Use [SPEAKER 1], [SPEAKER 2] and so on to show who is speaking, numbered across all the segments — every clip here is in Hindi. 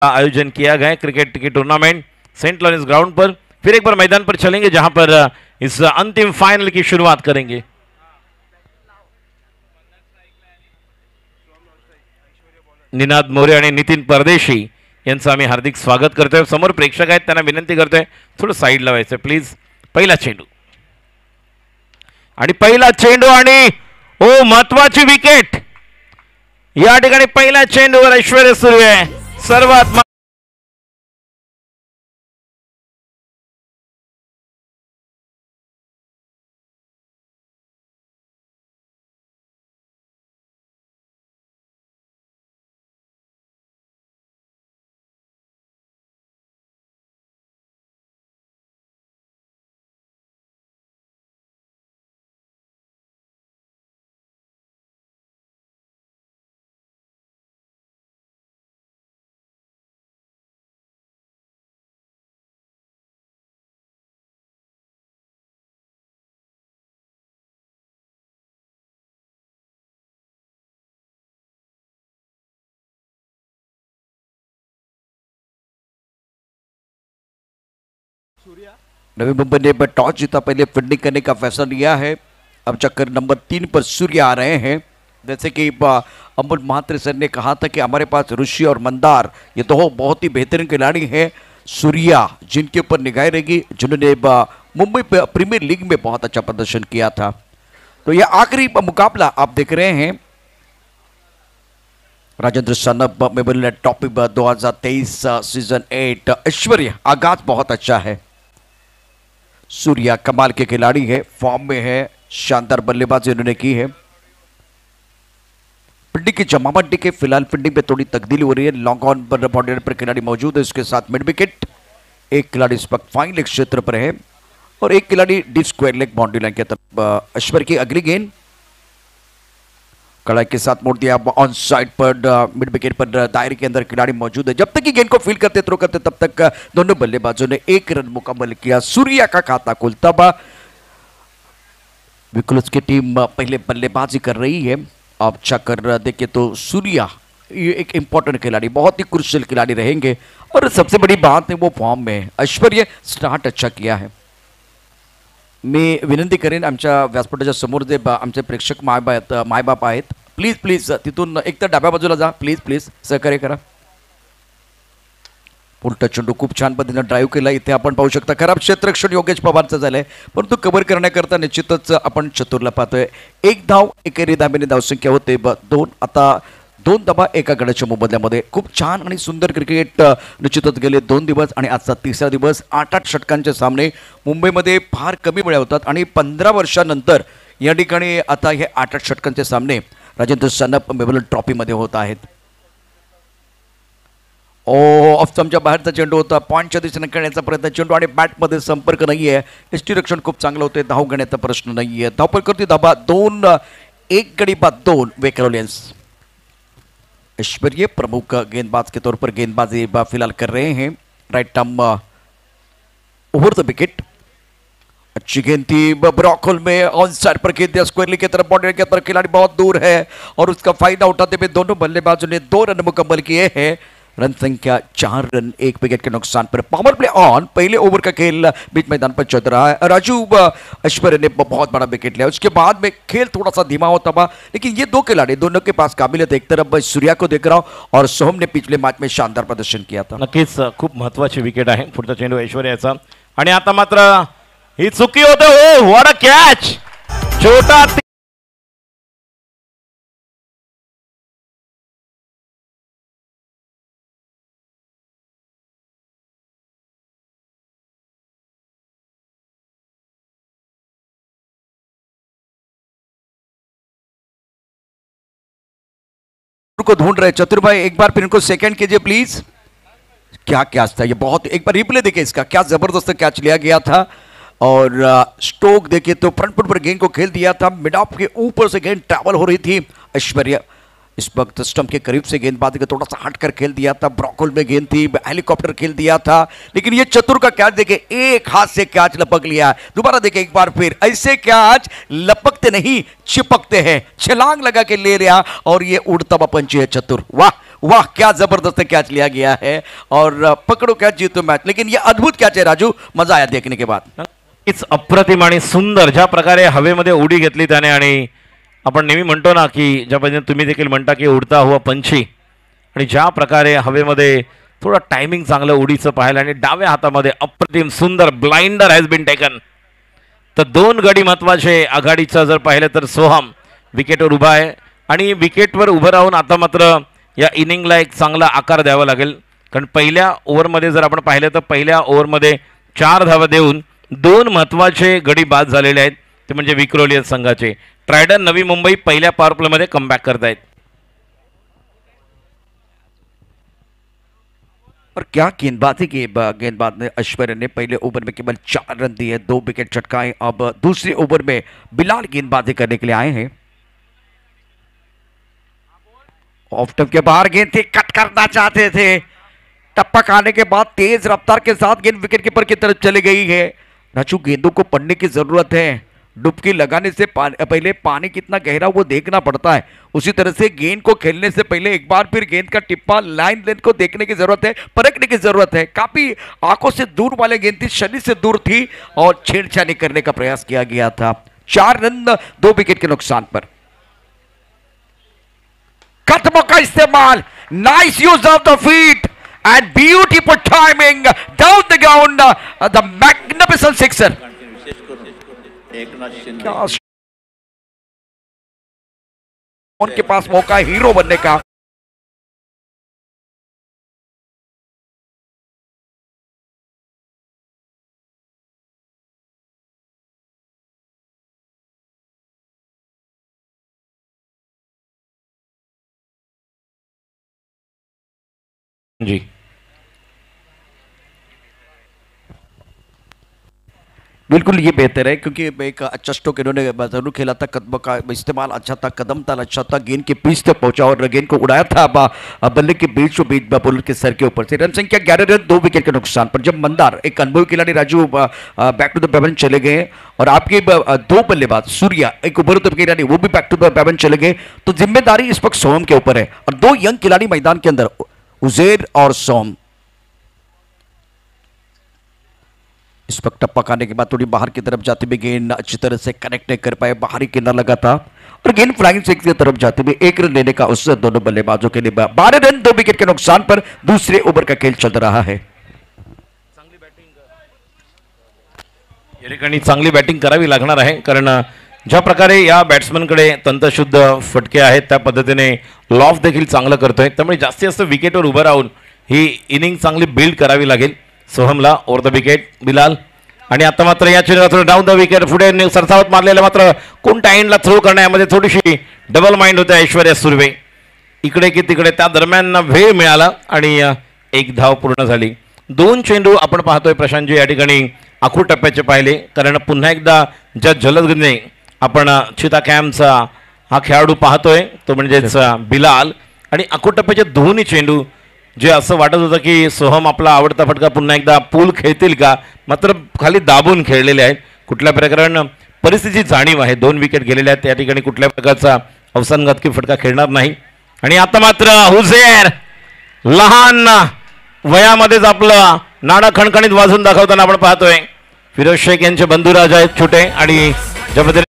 [SPEAKER 1] आयोजन किया गया क्रिकेट की टूर्नामेंट सेंट लॉरेंस ग्राउंड पर। फिर एक बार मैदान पर चलेंगे जहां पर इस अंतिम फाइनल की शुरुआत करेंगे। निनाद मोरे आणि नितीन परदेशी यांचं आम्ही हार्दिक स्वागत करतोय। समोर प्रेक्षक आहेत त्यांना विनंती करतोय थोडं साईड लावायचं प्लीज। पहिला चेंडू आणि पहिला चेंडू आणि ओ महत्वाची विकेट या ठिकाणी। पहिल्या चेंडूवर ऐश्वर्या सूर्य सर्वात
[SPEAKER 2] नवी मुंबई ने टॉस जीता, पहले फील्डिंग करने का फैसला लिया है। अब चक्कर नंबर 3 पर सूर्य आ रहे हैं। जैसे कि अमोल महात्रे सर ने कहा था कि हमारे पास ऋषि और मंदार ये तो बहुत ही बेहतरीन खिलाड़ी हैं। सूर्या जिनके ऊपर निगाहें रहेगी, जिन्होंने मुंबई प्रीमियर लीग में बहुत अच्छा प्रदर्शन किया था। तो यह आखिरी मुकाबला आप देख रहे हैं Rajendra Sanap memorial trophy 2023 season 8। ऐश्वर्या आगाज बहुत अच्छा है। सूर्या कमाल के खिलाड़ी है, फॉर्म में है, शानदार बल्लेबाजी उन्होंने की है। फील्डिंग की जमावट देखे, फिलहाल फील्डिंग पे थोड़ी तब्दीली हो रही है। लॉन्ग ऑन पर बाउंड्री पर खिलाड़ी मौजूद है, उसके साथ मिड विकेट। एक खिलाड़ी इस वक्त फाइन लेग क्षेत्र पर है और एक खिलाड़ी deep square leg boundary line की तरफ। ऐश्वर्या की अगली गेंद कड़ाई के साथ मोड़ दिया ऑन साइड पर। मिड विकेट पर दायरे के अंदर खिलाड़ी मौजूद है। जब तक कि गेंद को फील करते थ्रो करते तब तक दोनों बल्लेबाजों ने 1 रन मुकम्मल किया। सूर्या का खाता खुलता हुआ। विकुलस की टीम पहले बल्लेबाजी कर रही है। अब चक्कर देखिए तो सूर्या ये एक इंपॉर्टेंट खिलाड़ी, बहुत ही क्रुशियल खिलाड़ी रहेंगे और सबसे बड़ी बात है वो फॉर्म में। ऐश्वर्या स्टार्ट अच्छा किया है। मी विनंती करेन आमच्या व्यासपीठाच्या समोर जे आमचे प्रेक्षक मायबाप आहेत, प्लीज प्लीज तिथून एक तर डाव्या बाजूला जा, प्लीज प्लीज सहकार्य करा। उलटा चेंडू खूप छान पद्धतीने ड्राईव्ह केला। इथे आपण पाहू शकता खराब क्षेत्ररक्षण योगेश पवारचं झालंय, परंतु कव्हर करण्याकरता निश्चितच आपण चतुरला पाहतोय। 1 धाव एकेरी धाब्याने धावसंख्या होते 2। आता 2 धावा एका गड्याच्या मोबदल्यामध्ये। खूप छान आणि सुंदर क्रिकेट निश्चितच गेले 2 दिवस आणि आजचा तिसरा दिवस। 8-8 षटकांचे सामने मुंबईमध्ये फार कमी वेळा होतात आणि 15 वर्षानंतर या ठिकाणी आता हे 8-8 षटकांचे सामने राजेंद्र सनब मेमोरियल ट्रॉफीमध्ये होत आहेत। ऑफ स्टंपच्या बाहेरचा चेंडू होता, पॉईंटच्या दिशेने खेळण्याचा प्रयत्न, चेंडू आणि बॅटमध्ये संपर्क नाहीये। यष्टीरक्षण खूप चांगलं होते, धाव घेण्याचा प्रश्न नाहीये। धावपळ करते धाबा 2, 1 गडी बाद 2 वेकरोलियंस। ऐश्वर्या प्रमुख गेंदबाज के तौर पर गेंदबाजी फिलहाल कर रहे हैं। Right arm over the wicket. अच्छी गेंद थी, ब्रॉकहोल में ऑन साइड पर खेल दिया, स्क्वायरली की तरफ बाउंड्री के तरफ, खिलाड़ी बहुत दूर है और उसका फायदा उठाते हुए दोनों बल्लेबाजों ने 2 रन मुकम्मल किए हैं। रन संख्या 4 रन 1 विकेट के नुकसान पर। पावर प्ले ऑन, पहले ओवर का खेल बीच मैदान पर चल रहा है। राजू ऐश्वर्या ने बहुत बड़ा विकेट लिया, उसके बाद में खेल थोड़ा सा धीमा होता हुआ, लेकिन ये 2 खिलाड़ी दोनों के पास काबिलियत। एक तरफ सूर्या को देख रहा हूं और सोहम ने पिछले मैच में शानदार प्रदर्शन किया था।
[SPEAKER 1] नक्कीच खूप महत्वाची विकेट आहे पुढचा चेंडू ऐश्वर्याचा आणि आता मात्र ही चुकी होते। हो व्हाट अ कॅच, छोटा
[SPEAKER 2] को ढूंढ रहे चतुर भाई, एक बार फिर इनको सेकंड कीजिए प्लीज। क्या कैच था ये, बहुत एक बार रिप्ले देखिए इसका, क्या जबरदस्त कैच लिया गया था। और स्टोक देखिए तो फ्रंट फुट पर गेंद को खेल दिया था, मिड ऑफ के ऊपर से गेंद ट्रैवल हो रही थी। ऐश्वर्या इस वक्त स्टंप के करीब से गेंदबाज के थोड़ा सा हटकर खेल दिया था। ब्रॉकहोल में गेंद थी, हेलीकॉप्टर खेल दिया था, लेकिन ये चतुर का कैच देखे, एक हाथ से कैच लपक लिया। दोबारा देखे एक बार फिर, ऐसे कैच लपकते नहीं चिपकते हैं। छलांग लगा के ले लिया और ये उड़ता हुआ पंची है चतुर। वाह वाह क्या जबरदस्त कैच लिया गया है और पकड़ो कैच जीतो मैच। लेकिन ये अद्भुत कैच है राजू, मजा आया देखने के बाद।
[SPEAKER 1] हीच अप्रतिम आणि सुंदर ज्या प्रकारे हवेमध्ये उडी घेतली त्याने, आणि आपण नेहमी म्हणतो ना की ज्या पद्धतीने तुम्ही देखील म्हणता की उडता हुआ पंछी, आणि ज्या प्रकारे हवेमध्ये थोडं टायमिंग चांगलं उडीचं पाहिलं आणि डाव्या हातामध्ये अप्रतिम सुंदर ब्लाइंडर हॅज बीन टेकन। तर 2 गडी महत्वाचे आघाडीचा जर पाहिलं तर सोहम विकेटवर उभा आहे आणि विकेटवर उभं राहून आता मात्र या इनिंगला एक चांगला आकार द्यावा लागेल, कारण पहिल्या ओव्हरमध्ये जर आपण पाहिलं तर पहिल्या ओव्हरमध्ये 4 धावा देऊन 2 महत्वाचे गडी बाद झालेले आहेत, ते म्हणजे विक्रोलियन संघाचे। ट्रायडन नवी मुंबई पहिल्या पॉवर प्लेमध्ये कमबॅक करतायत।
[SPEAKER 2] और क्या गेंदबाजी की, गेंदबाज ने ऐश्वर्या ने पहले ओवर में केवल 4 रन दिए, 2 विकेट चटकाए। अब दूसरे ओवर में बिलाल गेंदबाजी करने के लिए आए हैं। ऑफ स्टंप के बाहर गेंद थी, कट करना चाहते थे, टपक आने के बाद तेज रफ्तार के साथ गेंद विकेट कीपर की तरफ चली गई है। राजू गेंदों को पढ़ने की जरूरत है, डुबकी लगाने से पहले पानी कितना गहरा वो देखना पड़ता है, उसी तरह से गेंद को खेलने से पहले एक बार फिर गेंद का टिप्पा लाइन लेंथ को देखने की जरूरत है, परखने की जरूरत है। काफी आंखों से दूर वाले गेंद थी, शरीर से दूर थी और छेड़छाड़ी करने का प्रयास किया गया था। 4 रन 2 विकेट के नुकसान पर। कदमों का इस्तेमाल, nice use of the feet and beautiful timing down the ground, the magnificent sixer। उनके पास मौका है हीरो बनने का।
[SPEAKER 1] जी
[SPEAKER 2] बिल्कुल ये बेहतर है, क्योंकि एक अच्छा स्ट्रोक इन्होंने जरूर खेला था, कदम का इस्तेमाल अच्छा था, कदम ताल अच्छा था, गेंद के बीच तक पहुंचा और गेंद को उड़ाया था बल्ले के बीच बॉलर के सर के ऊपर से। रन संख्या 11 रन 2 विकेट के नुकसान पर। जब मंदार एक अनुभवी खिलाड़ी राजू बैक टू द पेवन चले गए और आपके 2 बल्लेबाज सूर्या एक उभरते खिलाड़ी वो भी बैक टू द पेवन चले गए, तो जिम्मेदारी इस वक्त सोहम के ऊपर है और 2 यंग खिलाड़ी मैदान के अंदर, उजैर और सोहम। इस वक्त टप्पा आने के बाद थोड़ी बाहर की तरफ जाते हुए गेंद अच्छी तरह से कनेक्ट नहीं कर पाए, बाहरी किनारा लगा था और गेंद फ्लाइंग सिक्स की तरफ जाते हुए 1 रन लेने का उससे दोनों बल्लेबाजों के लिए 12 रन 2 विकेट के नुकसान पर दूसरे ओवर का खेल चल रहा है।
[SPEAKER 1] या ठिकाणी चांगली बॅटिंग करावी लागणार आहे, कारण ज्या प्रकारे या बॅट्समनकडे तंतशुद्ध फटके आहेत त्या पद्धतीने लॉफ देखील चांगलं करतोय, त्यामुळे जास्तीत जास्त विकेटवर उभं राहून ही इनिंग चांगली बिल्ड करावी लागेल सोहमला। ओव्हर द विकेट बिलाल, आणि आता मात्र या चेंडूला डाऊन द विकेट पुढे सरसावत मारलेला, मात्र कोणत्या एंडला थ्रो करण्यामध्ये थोडीशी डबल माइंड होते ऐश्वर्या सुर्वे, इकडे की तिकडे त्या दरम्यान वेळ मिळाला आणि 1 धाव पूर्ण झाली। 2 चेंडू आपण पाहतोय प्रशांतजी या ठिकाणी आखूड टप्प्याचे पाहिले, कारण पुन्हा एकदा ज्या जलदगतीने आपण चिता कॅम्पचा हा खेळाडू पाहतोय तो म्हणजेच बिलाल, आणि आखूड टप्प्याचे दोन्ही चेंडू जे असं वाटत होतं की सोहम आपला आवडता फटका पुन्हा एकदा पूल खेळतील का, मात्र खाली दाबून खेळलेले आहेत। कुठल्या प्रकारे परिस्थितीची जाणीव आहे, 2 विकेट गेलेले आहेत, त्या ठिकाणी कुठल्या प्रकारचा अवसानघातकी फटका खेळणार नाही। आणि आता मात्र हुसेर लहान वयामध्येच आपलं नाणं खणखणीत वाजून दाखवताना आपण पाहतोय। फिरोज शेख यांचे बंधुराज आहेत छोटे, आणि ज्या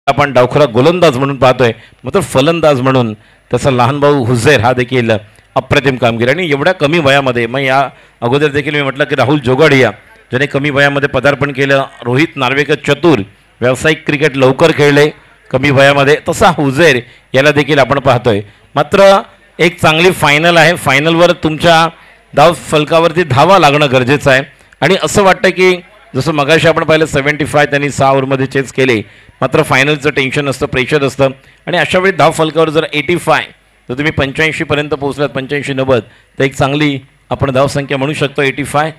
[SPEAKER 1] आपण डावखुरा गोलंदाज म्हणून पाहतोय, मात्र फलंदाज म्हणून त्याचा लहान भाऊ हुसेर हा देखील अप्रतिम कामगिरी। आणि एवढ्या कमी वयामध्ये, मग या अगोदर देखील मी म्हटलं की राहुल जोगाडिया ज्याने कमी वयामध्ये पदार्पण केलं, रोहित नार्वेकर चतुर व्यावसायिक क्रिकेट लवकर खेळले कमी वयामध्ये, तसा हुसेर याला देखील आपण पाहतोय। मात्र एक चांगली फायनल आहे, फायनलवर तुमच्या धाव फलकावरती धावा लागणं गरजेचं आहे, आणि असं वाटतं की जसं मगाशी आपण पाहिलं 75 त्यांनी 6 ओव्हरमध्ये चेस केले, मात्र फायनलचं टेन्शन असतं, प्रेशर असतं, आणि अशा वेळी धाव फलकावर जर 85 तर तुम्ही 85 पर्यंत पोहोचलात, 85-90 तर एक चांगली आपण धावसंख्या म्हणू शकतो 85।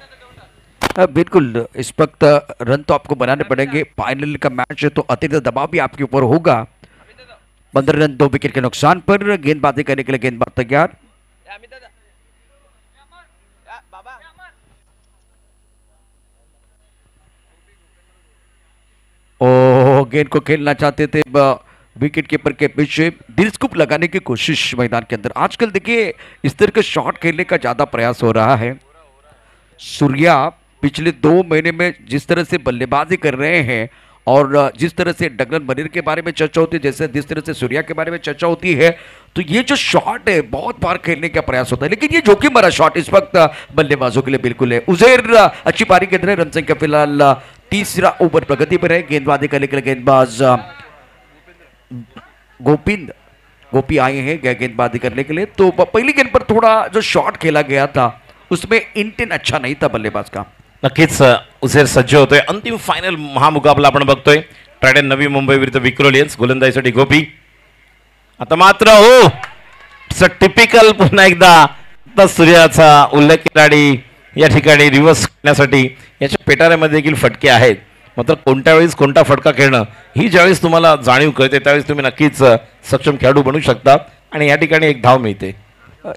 [SPEAKER 2] बिल्कुल, इस वक्त रन तो आपको बनाने पड़ेंगे, फाइनल का मैच है तो अतिरिक्त दबाव भी आपके ऊपर होगा। 15 रन 2 विकेट के नुकसान पर। गेंदबाजी करने के लिए गेंदबाज तैयार, ओ गेंद को खेलना चाहते थे विकेट कीपर के पीछे दिल स्कूप लगाने की कोशिश मैदान के अंदर। आजकल देखिए इस तरह के शॉट खेलने का ज्यादा प्रयास हो रहा है। सूर्या पिछले 2 महीने में जिस तरह से बल्लेबाजी कर रहे हैं और जिस तरह से डगलन मनीर के बारे में चर्चा होती है, जैसे जिस तरह से सूर्या के बारे में चर्चा होती है, तो ये जो शॉट है बहुत बार खेलने का प्रयास होता है, लेकिन ये जोखिम भरा शॉट इस वक्त बल्लेबाजों के लिए बिल्कुल है। उजैर अच्छी पारी के अंदर रन संख्या फिलहाल तीसरा ओवर प्रगति पर है। गेंदबाजी करने के लिए गेंदबाज गोपी आए हैं गेंदबाजी करने के लिए। तो पहली गेंद पर थोड़ा जो शॉट खेला गया था उसमें इंटेंट अच्छा नहीं था बल्लेबाज का।
[SPEAKER 1] नक्कीच उसेर सज्ज होतोय। अंतिम फायनल महामुकाबला आपण बघतोय ट्रायडन नवी मुंबई विरुद्ध विक्रोलियन्स। गोलंदाजीसाठी गोपी आता मात्र हो टिपिकल पुन्हा एकदा आता सूर्याचा उल्लेख खिलाडी या ठिकाणी रिव्हर्स करण्यासाठी याच्या पेटाऱ्यामध्ये देखील फटके आहेत। मात्र कोणत्या वेळेस कोणता फटका खेळणं ही ज्यावेळेस तुम्हाला जाणीव कळते त्यावेळेस तुम्ही नक्कीच सक्षम खेळाडू बनू शकता आणि या ठिकाणी एक धाव मिळते।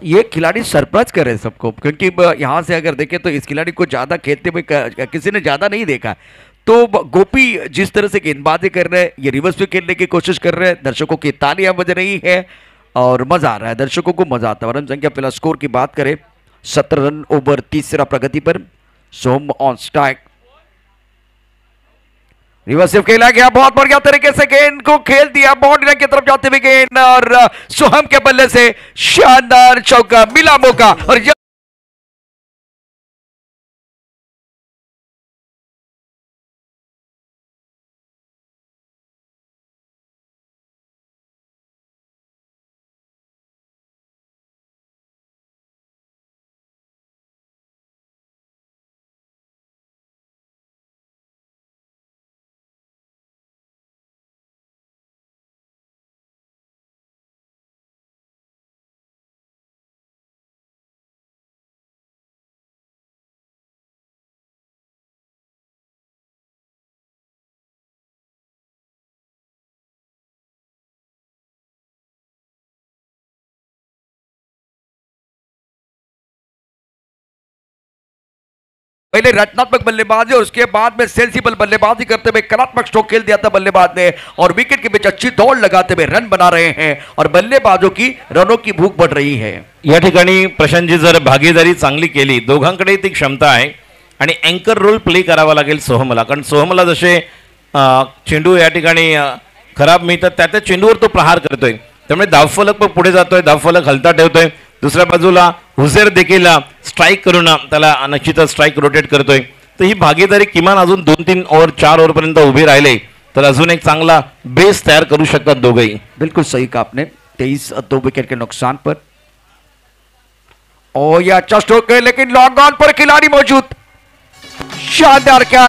[SPEAKER 2] ये खिलाड़ी सरप्राइज कर रहे हैं सबको, क्योंकि यहाँ से अगर देखें तो इस खिलाड़ी को ज़्यादा खेलते हुए किसी ने ज़्यादा नहीं देखा। तो गोपी जिस तरह से गेंदबाजी कर रहे हैं, ये रिवर्स भी खेलने की कोशिश कर रहे हैं, दर्शकों की तालियां बज रही है और मज़ा आ रहा है, दर्शकों को मज़ा आता है। रन संख्या फिलहाल स्कोर की बात करें 17 रन ओवर तीसरा प्रगति पर। सोम ऑन स्ट्राइक, रिवर्स खेला गया, बहुत बढ़िया तरीके से गेंद को खेल दिया बाउंड्री की तरफ जाते हुए गेंद और सोहम के बल्ले से शानदार चौका मिला मौका। और पहले रचनात्मक बल्लेबाजी और उसके बाद में सेंसिबल बल्लेबाजी करते हुए कलात्मक स्ट्रोक खेल दिया था बल्लेबाज ने और विकेट के बीच अच्छी दौड़ लगाते हुए रन बना रहे हैं और बल्लेबाजों की रनों की भूख बढ़ रही है।
[SPEAKER 1] या ठिकाणी प्रशांतजी जर भागीदारी चांगली केली, दोघांकडे ती क्षमता आहे आणि अँकर रोल प्ले करावा लागेल सोहमला, कारण सोहमला जसे चेंडू या ठिकाणी खराब मिळतात त्या त्या चेंडूवर तो प्रहार करतोय, त्यामुळे धावफलक पण पुढे जातोय, धावफलक हलता ठेवतोय। दुसऱ्या बाजूला हुसेर देखील स्ट्राईक करून त्याला निश्चितच स्ट्राईक रोटेट करतोय। तर ही भागीदारी किमान अजून 2-3 ओव्हर 4 ओव्हर पर्यंत उभे राहिले तर अजून एक चांगला बेस तयार करू शकतात दोघेही।
[SPEAKER 2] बिल्कुल सही कहा आपने। 23 2 विकेट के नुकसान पर और यह अच्छा स्ट्रोक है, लेकिन लॉन्ग ऑन पर खिलाड़ी मौजूद, शानदार क्या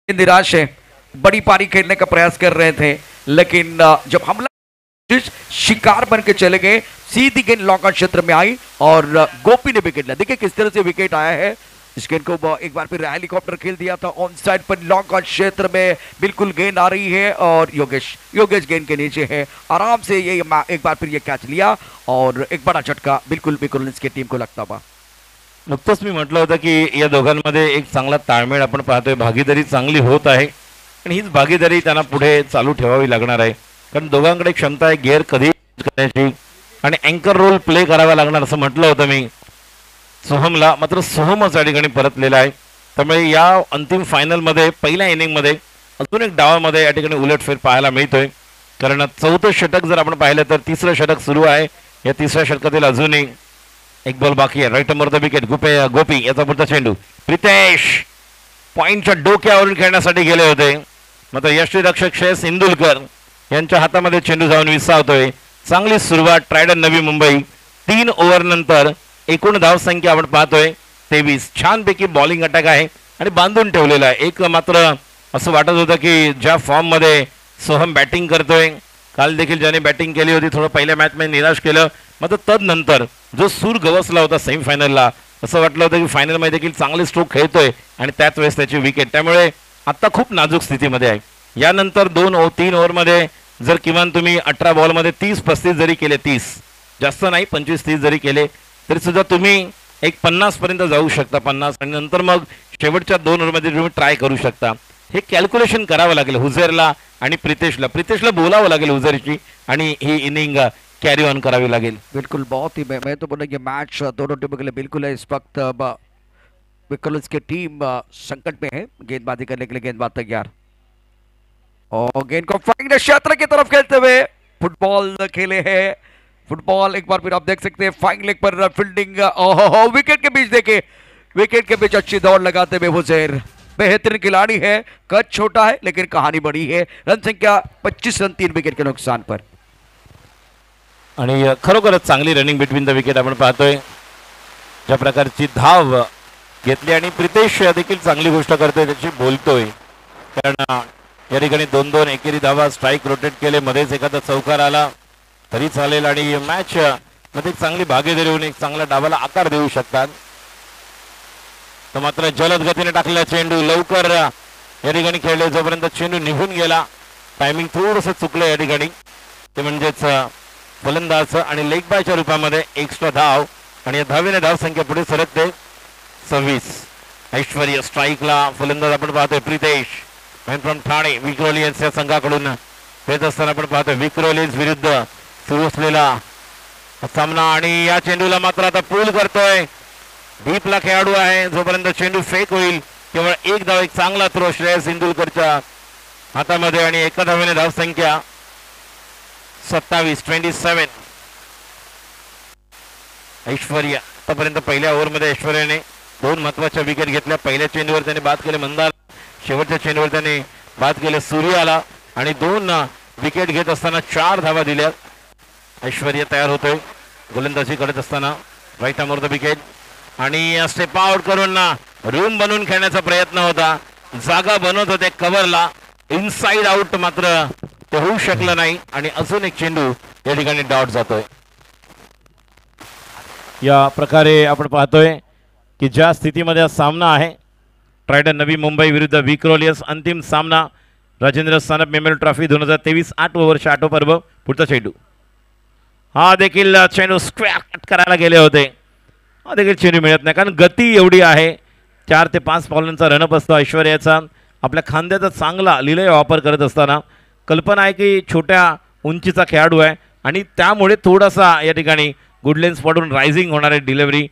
[SPEAKER 2] निराश है। बड़ी पारी खेलने का प्रयास कर रहे थे, लेकिन जब हमला शिकार बन के चले गए, सीधी गेंद लॉन्ग ऑन क्षेत्र में आई और गोपी ने विकेट लिया। देखिए किस तरह से विकेट आया है। इस गेंद को एक बार फिर हेलीकॉप्टर खेल दिया था ऑन साइड पर, लॉन्ग ऑन क्षेत्र में बिल्कुल गेंद आ रही है और योगेश गेंद के नीचे है, आराम से ये एक बार फिर ये कैच लिया और एक बड़ा झटका बिल्कुल इसकी टीम को लगता हुआ।
[SPEAKER 1] नुकतंच मी म्हटलं होतं की या दोघांमध्ये एक चांगला ताळमेळ आपण पाहतोय, भागीदारी चांगली होत आहे आणि हीच भागीदारी त्यांना पुढे चालू ठेवावी लागणार आहे, कारण दोघांकडे क्षमता आहे गिअर कधी करण्याची आणि अँकर रोल प्ले करावा लागणार असं म्हटलं होतं मी सोहमला। मात्र सोहमच या ठिकाणी परतलेला आहे, त्यामुळे या अंतिम फायनलमध्ये पहिल्या इनिंगमध्ये अजून एक डावामध्ये या ठिकाणी उलटफेर पाहायला मिळतोय, कारण 4थं षटक जर आपण पाहिलं तर 3रं षटक सुरू आहे। या 3ऱ्या षटकातील अजूनही एक बॉल बाकी आहे। राईट नंबर द विकेट गोपी याचा पुढचा चेंडू प्रितेश पॉइंटच्या डोक्यावरून खेळण्यासाठी गेले होते, मात्र यष्टीरक्षक श्रेयस इंदुलकर यांच्या हातामध्ये चेंडू जाऊन विसावतोय। चांगली सुरुवात ट्रायडन नवी मुंबई 3 ओव्हर नंतर एकूण धावसंख्या आपण पाहतोय 23. छानपैकी बॉलिंग अटॅक आहे आणि बांधून ठेवलेला आहे. एक मात्र असं वाटत होतं की ज्या फॉर्ममध्ये सोहम बॅटिंग करतोय, काल देखील ज्याने बॅटिंग केली होती थोडं पहिल्या मॅचमध्ये निराश केलं, मात्र तदनंतर जो सूर गवसला होता सेमीफायनलला, असं वाटलं होतं की फायनलमध्ये देखील चांगले स्ट्रोक खेळतोय आणि त्याच वेळेस त्याची विकेट. त्यामुळे आता खूप नाजूक स्थितीमध्ये आहे. यानंतर 3 ओव्हरमध्ये जर किमान तुम्ही 18 बॉलमध्ये 30-35 जरी केले, 30 जास्त नाही 25-30 जरी केले तरी सुद्धा तुम्ही एक 50 पर्यंत जाऊ शकता, 50, आणि नंतर मग शेवटच्या 2 ओव्हरमध्ये तुम्ही ट्राय करू शकता. हे कॅल्क्युलेशन करावं लागेल हुझेरला आणि प्रितेशला बोलावं लागेल हुझेरची आणि ही इनिंग कैरी ऑन करावी लागेल.
[SPEAKER 2] बिल्कुल, बहुत ही मैं तो बोला ये मैच दोनों टीमों के लिए बिल्कुल है. इस वक्त विकल्स की टीम संकट में है. गेंदबाजी करने के लिए गेंदबाज तैयार और गेंद को फाइंग क्षेत्र की तरफ खेलते हुए फुटबॉल खेले हैं. फुटबॉल एक बार फिर आप देख सकते हैं फाइंग लेग पर फील्डिंग. ओहो, विकेट के बीच देखे, विकेट के बीच अच्छी दौड़ लगाते हुए हुजैर बेहतरीन खिलाड़ी है. कद छोटा है लेकिन कहानी बड़ी है. रन संख्या 25 रन 3 विकेट के नुकसान पर.
[SPEAKER 1] आणि खरोखरच चांगली रनिंग बिटवीन द विकेट आपण पाहतोय. ज्या प्रकारची धाव घेतली आणि प्रितेश देखील चांगली गोष्ट करतोय, त्याची बोलतोय, कारण या ठिकाणी 2-2 एकेरी धावा, स्ट्राईक रोटेट केले, मध्येच एखादा चौकार आला तरी चालेल आणि मॅच मध्ये चांगली भागीदारी होऊन एक चांगल्या डावाला आकार देऊ शकतात. तर मात्र जलद गतीने टाकलेला चेंडू लवकर या ठिकाणी खेळले, जोपर्यंत चेंडू निघून गेला टायमिंग थोडंसं चुकलं या ठिकाणी, ते म्हणजेच फलंदाज आणि लेग बायच्या रूपामध्ये एक्स्ट्रा धाव आणि या धावेने धावसंख्या पुढे सरकते 26. ऐश्वर्य स्ट्राईकला, फलंदाज आपण पाहतोय प्रितेश फ्रॉम ठाणे विक्रोलियन्स या संघाकडून खेळत असताना आपण पाहतोय विक्रोलियन्स विरुद्ध सुरू असलेला सामना आणि या चेंडूला मात्र आता पूल करतोय. डीपला खेळाडू आहे, जोपर्यंत चेंडू फेक होईल केवळ एक धाव, एक चांगला थ्रो श्रेयस इंदुलकरच्या हातामध्ये आणि एका धावेने धावसंख्या 27. ऐश्वर्य आतापर्यंत पहिल्या ओव्हरमध्ये ऐश्वर्याने 2 महत्वाच्या विकेट घेतल्या. पहिल्या चेंडूवर त्याने बाद केले मंदार, शेवटच्या चेंडूवर त्याने बाद केले सूर्याला आणि 2 विकेट घेत असताना 4 धावा दिल्या. ऐश्वर्य तयार होतोय गोलंदाजी करत असताना, राईट आर्म द विकेट आणि स्टेप आउट करून रूम बनवून खेळण्याचा प्रयत्न होता, जागा बनवत होते कव्हरला, इनसाइड आउट मात्र ते होऊ शकलं नाही आणि अजून एक चेंडू या ठिकाणी डॉट जातोय. या प्रकारे आपण पाहतोय की ज्या स्थितीमध्ये हा सामना आहे, ट्रायडन नवी मुंबई विरुद्ध विक्रोलियस, अंतिम सामना राजेंद्र सानप मेमोरियल ट्रॉफी 2023 8व वर्ष आठव पर्व. पुढचा चेंडू, हा देखील चेंडू स्क्वेअर कट करायला गेले होते, हा देखील चेंडू मिळत नाही कारण गती एवढी आहे. 4 ते 5 बॉलांचा रनअप असतो ऐश्वर्याचा. आपल्या खांद्याचा चांगला लिलय वापर करत असताना कल्पना आहे की छोट्या उंचीचा खेळाडू आहे आणि त्यामुळे थोडासा या ठिकाणी गुडलेन स्पॉटवरून रायझिंग होणारे डिलिव्हरी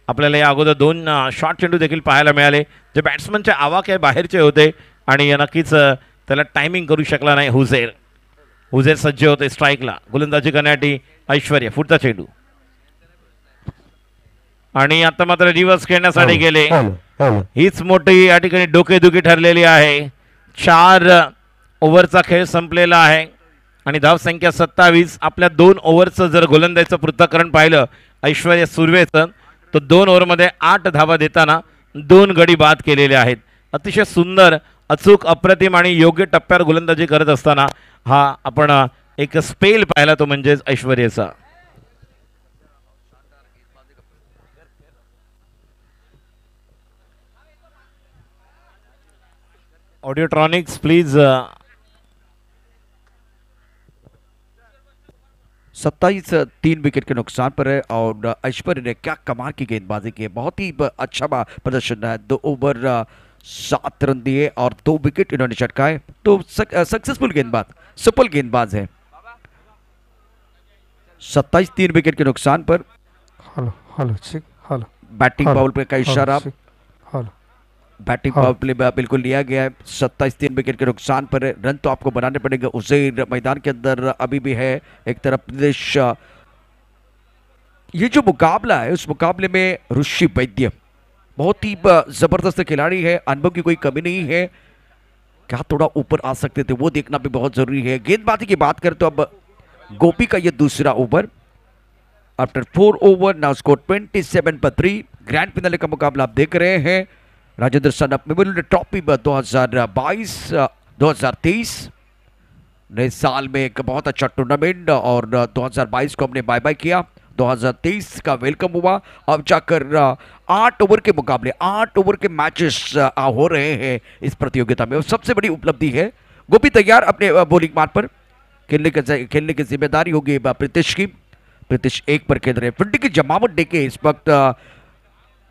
[SPEAKER 1] आपल्याला या अगोदर 2 शॉर्ट चेंडू देखील पाहायला मिळाले, जे बॅट्समनच्या आवाक्या बाहेरचे होते आणि नक्कीच त्याला टायमिंग करू शकला नाही हुझेर सज्ज होते स्ट्राईकला, गोलंदाजी करण्यासाठी ऐश्वर्य. पुढचा चेंडू आणि आता मात्र रिव्हर्स खेळण्यासाठी गेले, हीच मोठी या ठिकाणी डोकेदुखी ठरलेली आहे. 4 ओव्हरचा खेळ संपलेला आहे आणि धावसंख्या 27. आपल्या 2 ओव्हरचं जर गोलंदाजीचं पृथक्करण पाहिलं ऐश्वर्या सुर्वेचं, तर 2 ओव्हरमध्ये 8 धावा देताना 2 गडी बाद केलेले आहेत. अतिशय सुंदर, अचूक, अप्रतिम आणि योग्य टप्प्यावर गोलंदाजी करत असताना हा आपण एक स्पेल पाहिला, तो म्हणजेच ऐश्वर्याचा. ऑडियोट्रॉनिक्स प्लीज.
[SPEAKER 2] 27 3 विकेट के नुकसान पर है और ऐश्वर्य ने क्या कमाल की गेंदबाजी की है, बहुत ही अच्छा प्रदर्शन है. 2 ओवर 7 रन दिए और 2 विकेट इन्होंने चटकाए, तो सक्सेसफुल गेंदबाज, सफल गेंदबाज है. 27 3 विकेट के नुकसान पर.
[SPEAKER 3] हेलो ठीक, हेलो
[SPEAKER 2] बैटिंग पावर प्ले का इशारा,
[SPEAKER 3] हेलो
[SPEAKER 2] बैटिंग पावर प्ले बिल्कुल लिया गया है. 27 3 विकेट के नुकसान पर है. रन तो आपको बनाने पड़ेंगे. उज़ैर मैदान के अंदर अभी भी है. एक तरफ प्रदेश, ये जो मुकाबला है उस मुकाबले में ऋषि वैद्य बहुत ही जबरदस्त खिलाड़ी है, अनुभव की कोई कमी नहीं है. क्या थोड़ा ऊपर आ सकते थे वो देखना भी बहुत जरूरी है. गेंदबाजी की बात करें तो अब गोपी का ये दूसरा over, after 4 over now score 27-3। Grand finale का मुकाबला आप देख रहे हैं राजेंद्र सनप मेमोरियल ट्रॉफी 2022-2023। नए साल में एक बहुत अच्छा टूर्नामेंट और 2022 को हमने बाय बाय किया, 2023 का वेलकम हुआ। अब जाकर 8 ओवर के मुकाबले, 8 ओवर के मैचेस हो रहे हैं इस प्रतियोगिता में और सबसे बड़ी उपलब्धि है। गोपी तैयार अपने बॉलिंग मार्ग पर, खेलने की जिम्मेदारी होगी प्रीतिश की। प्रीतिश 1 पर खेल रहे हैं। फील्डिंग की जमावट देखे इस वक्त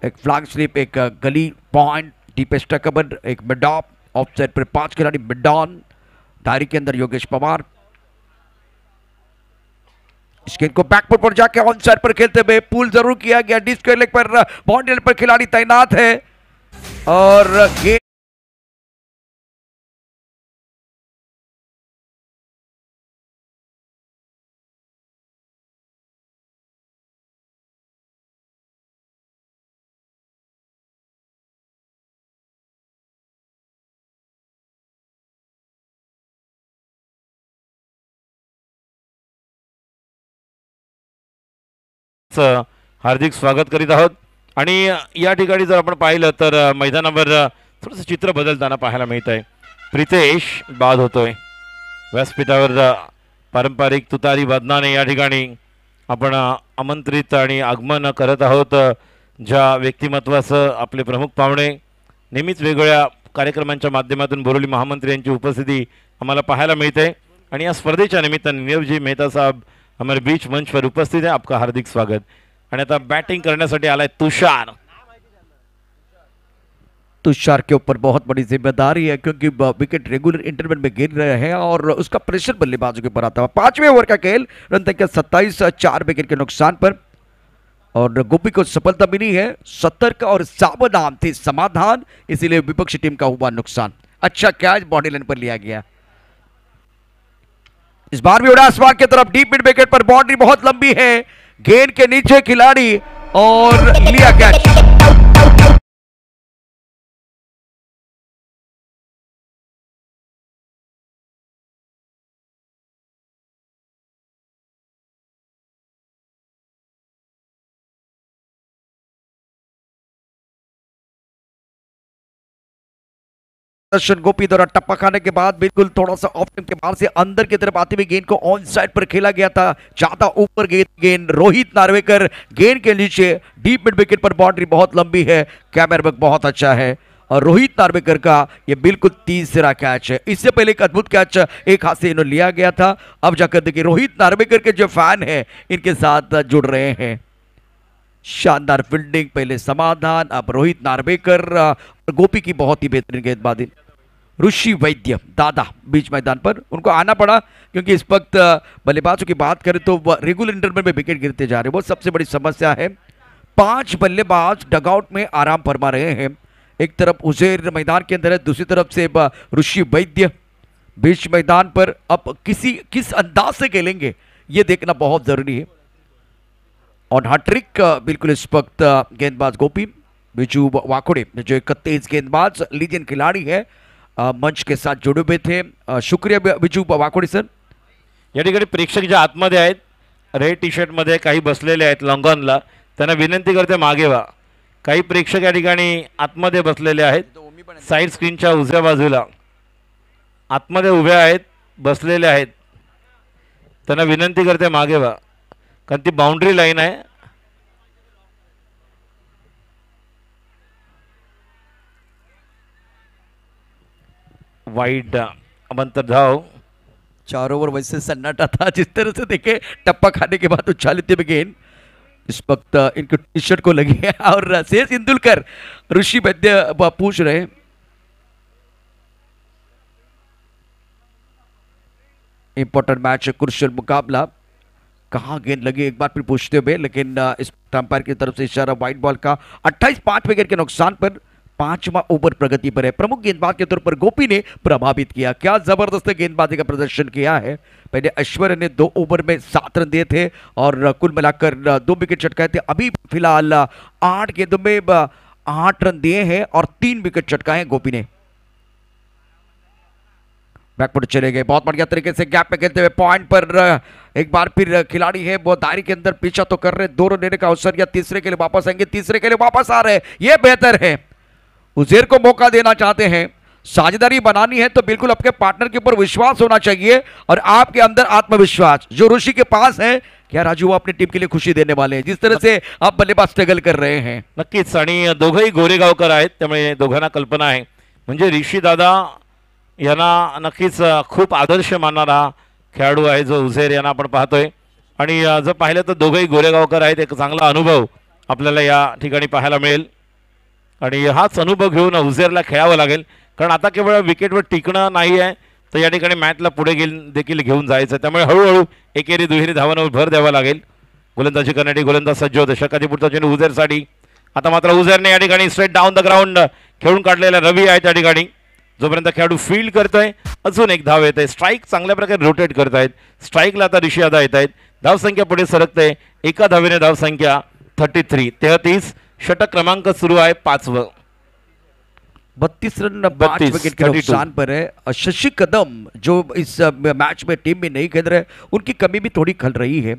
[SPEAKER 2] एक फ्लैग स्लिप, एक गली पॉइंट, डीपेस्ट कवर, एक मिड ऑफ, ऑफ साइड पर 5 खिलाड़ी मिड ऑन, दायरे के अंदर योगेश पवार। इस गेंद को बैकफुट पर जाके ऑन साइड पर खेलते हुए पुल जरूर किया गया। डिस्क लेग पर बाउंड्री पर खिलाड़ी तैनात है और गेंद
[SPEAKER 1] हार्दिक स्वागत करीत आहोत। आणि या ठिकाणी जर आपण पाहिलं तर मैदानावर थोडंसं चित्र बदलताना पाहायला मिळत आहे। प्रितेश बाद होतोय व्यासपीठावर। पारंपरिक तुतारी वादनाने या ठिकाणी आपण आमंत्रित आणि आगमन करत आहोत ज्या व्यक्तिमत्वाचं आपले प्रमुख पाहुणे नेहमीच वेगवेगळ्या कार्यक्रमांच्या माध्यमातून बोरिवली महामंत्री यांची उपस्थिती आम्हाला पाहायला मिळते आणि या स्पर्धेच्या निमित्ताने नीरवजी मेहता साहब हमारे बीच मंच पर उपस्थित है। आपका हार्दिक स्वागत। आणि आता बैटिंग करण्यासाठी आलाय तुषार।
[SPEAKER 2] तुषार के ऊपर बहुत बड़ी जिम्मेदारी है क्योंकि विकेट रेगुलर इंटरवल में गिर रहे हैं और उसका प्रेशर बल्लेबाजों के ऊपर आता है। 5वें ओवर का खेल, रन संख्या 27, 4 विकेट के नुकसान पर और गोपी को सफलता मिली है। सतर्क और सावधान थे समाधान, इसीलिए विपक्षी टीम का हुआ नुकसान। अच्छा कैच बॉडी लाइन पर लिया गया। इस बार भी उड़ा आसमान की तरफ, डीप मिड विकेट पर बाउंड्री बहुत लंबी है, गेंद के नीचे खिलाड़ी और लिया कैच। दर्शन गोपी द्वारा टप्पा खाने के बाद बिल्कुल थोड़ा सा ऑफ टीम के बाहर से अंदर की तरफ आते हुए गेंद को ऑन साइड पर खेला गया था। ज्यादा ऊपर गेंद रोहित नार्वेकर, गेंद के नीचे डीप मिड विकेट पर बाउंड्री बहुत लंबी है। कैमरा वर्क बहुत अच्छा है और रोहित नार्वेकर का ये बिल्कुल तीसरा कैच है। इससे पहले एक अद्भुत कैच एक हाथ से इन्होंने लिया गया था। अब जाकर देखिए रोहित नार्वेकर के जो फैन है इनके साथ जुड़ रहे हैं। शानदार फील्डिंग, पहले समाधान, अब रोहित नार्वेकर, गोपी की बहुत ही बेहतरीन गेंदबाजी। ऋषि वैद्य दादा बीच मैदान पर, उनको आना पड़ा क्योंकि इस वक्त बल्लेबाजों की बात करें तो रेगुलर इंटरवल में विकेट गिरते जा रहे हैं, वो सबसे बड़ी समस्या है। 5 बल्लेबाज डगआउट में आराम फरमा रहे हैं। एक तरफ उजैर मैदान के अंदर है, दूसरी तरफ से ऋषि वैद्य बीच मैदान पर। अब किस अंदाज से खेलेंगे ये देखना बहुत जरूरी है। ऑन हैट्रिक बिल्कुल इस वक्त गेंदबाज गोपी, बिजू वाकोड़े जो एक तेज गेंदबाज लीजेंड खिलाड़ी है, मंच के साथ जुड़े हुए थे। शुक्रिया बिजू वाकोड़े सर।
[SPEAKER 1] या ठिकाणी प्रेक्षक जे आतमध्ये आहेत, रेड टी शर्ट मध्ये काही बसलेले आहेत लॉंगॉनला, त्यांना विनंती करते मागे व्हा। काही प्रेक्षक या ठिकाणी आतमध्ये बसलेले आहेत, साइड स्क्रीनच्या उजव्या बाजूला आतमध्ये उभे आहेत, बसलेले आहेत, त्यांना विनंती करते मागे व्हा कारण ती बाउंड्री लाईन आहे। वाइड अमंतर धाव।
[SPEAKER 2] 4 ओवर वैसे सन्नाटा था, जिस तरह से देखे टप्पा खाने के बाद उछालते हुए गेंद इस वक्त इनके टी शर्ट को लगी है और शेष इंदुलकर ऋषि वैद्य पूछ रहे हैं। इंपॉर्टेंट मैच, क्रुशियल मुकाबला, कहां गेंद लगी एक बार फिर पूछते हुए, लेकिन इस अंपायर की तरफ से इशारा वाइट बॉल का। 28-5 विकेट के नुकसान पर 5वां ओवर प्रगति पर है। प्रमुख गेंदबाज के तौर पर गोपी ने प्रभावित किया, क्या जबरदस्त गेंदबाजी का प्रदर्शन किया है। पहले ऐश्वर्य ने 2 ओवर में 7 रन दिए थे और कुल मिलाकर 2 विकेट चटकाए थे। अभी फिलहाल 8 गेंदों में 8 रन दिए हैं और 3 विकेट चटकाए हैं गोपी ने। बैकफुट चले गए, बहुत बढ़िया तरीके से गैप पे खेलते हुए पॉइंट पर एक बार फिर खिलाड़ी है वो दायरे के अंदर पीछा तो कर रहे, 2 रन लेने का अवसर या तीसरे के लिए वापस आएंगे, तीसरे के लिए वापस आ रहे, ये बेहतर है। उजेर को मौका देना चाहते हैं, साझेदारी बनानी है तो बिल्कुल अपने पार्टनर के ऊपर विश्वास होना चाहिए और आपके अंदर आत्मविश्वास जो ऋषि के पास है। क्या राजू वो अपनी टीम के लिए खुशी देने वाले हैं जिस तरह से आप बल्लेबाज स्ट्रगल कर रहे हैं?
[SPEAKER 1] नक्कीच, आणि दोघंही गोरेगावकर आहेत, त्यामुळे दोघांना कल्पना आहे. म्हणजे ऋषी दादा यांना नक्कीच खूप आदर्श मानणारा खेळाडू आहे जो उझेर यांना आपण पाहतोय. आणि जर पाहिलं तर दोघंही गोरेगावकर आहेत, एक चांगला अनुभव आपल्याला या ठिकाणी पाहायला मिळेल. आणि हाच अनुभव घेऊन उझेरला खेळावं लागेल, कारण आता केवळ विकेटवर टिकणं नाही आहे, तर या ठिकाणी मॅचला पुढे देखील घेऊन जायचं. त्यामुळे हळूहळू एकेरी दुहेरी धावांवर भर द्यावा लागेल. गोलंदाजी करण्यासाठी गोलंदाज सज्ज होते, षटकाची पुढचा चेंडू उझेरसाठी. आता मात्र उझेरने या ठिकाणी स्ट्रेट डाऊन द ग्राउंड खेळून काढलेला रवी आहे त्या ठिकाणी. जोपर्यंत खेळाडू फील्ड करतोय अजून एक धाव येते, स्ट्राईक चांगल्या प्रकारे रोटेट करतायत. स्ट्राईकला आता ऋषी दादा येत आहेत. धावसंख्या पुढे सरकते, एका धावेने धावसंख्या 33. षटक क्रमांक सुरू आहे 5वा.
[SPEAKER 2] 32 रन 5 विकेट के नुकसान पर है। शशि कदम जो इस मैच में टीम में नहीं खेल रहे, उनकी कमी भी थोड़ी खल रही है।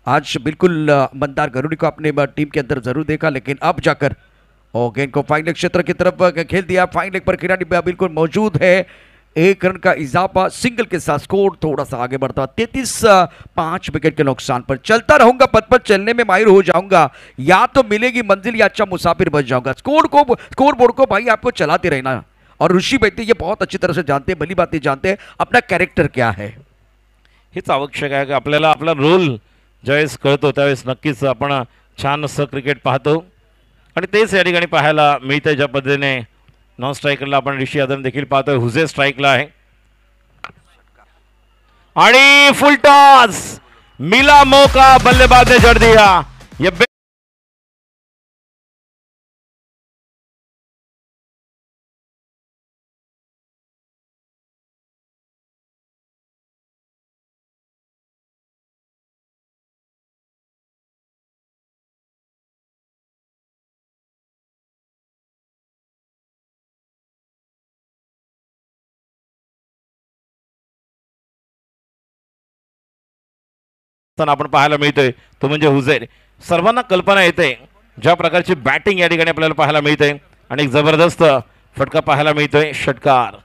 [SPEAKER 2] आज बिल्कुल मंदार गरुड़ी को अपने टीम के अंदर जरूर देखा, लेकिन अब जाकर और गेंद को फाइन लेग क्षेत्र की तरफ खेल दिया। फाइन लेग पर खिलाड़ी बिल्कुल मौजूद है। 1 रन का इजाफा, सिंगल के साथ स्कोर थोड़ा सा आगे बढ़ता। 33-5 विकेट के नुकसान पर चलता रहूंगा, पद पर चलने में माहिर हो जाऊंगा, या तो मिलेगी मंजिल या अच्छा मुसाफिर बच जाऊंगा। स्कोर बोर्ड को भाई आपको चलाते रहना, और ऋषि बैती ये बहुत अच्छी तरह से जानते हैं, भली बातें जानते हैं अपना कैरेक्टर क्या है।
[SPEAKER 1] हेच आवश्यक आहे की आपल्याला आपला रोल ज्यावेळेस कळतो त्यावेळेस नक्कीच आपण छान असं क्रिकेट पाहतो, आणि तेच या ठिकाणी पाहायला मिळतंय. ज्या पद्धतीने नॉन स्ट्रायकरला आपण ऋषी यादव देखील पाहतोय, हुजे स्ट्राईकला आहे आणि फुल टॉस मिला मौका, बल्लेबाज ने जड़ दिया. ये आपण पाहायला मिळतोय तो म्हणजे हुजेर. सर्वांना कल्पना येते ज्या प्रकारची बॅटिंग या ठिकाणी आपल्याला पाहायला मिळते, आणि एक जबरदस्त फटका पाहायला मिळतोय, षटकार.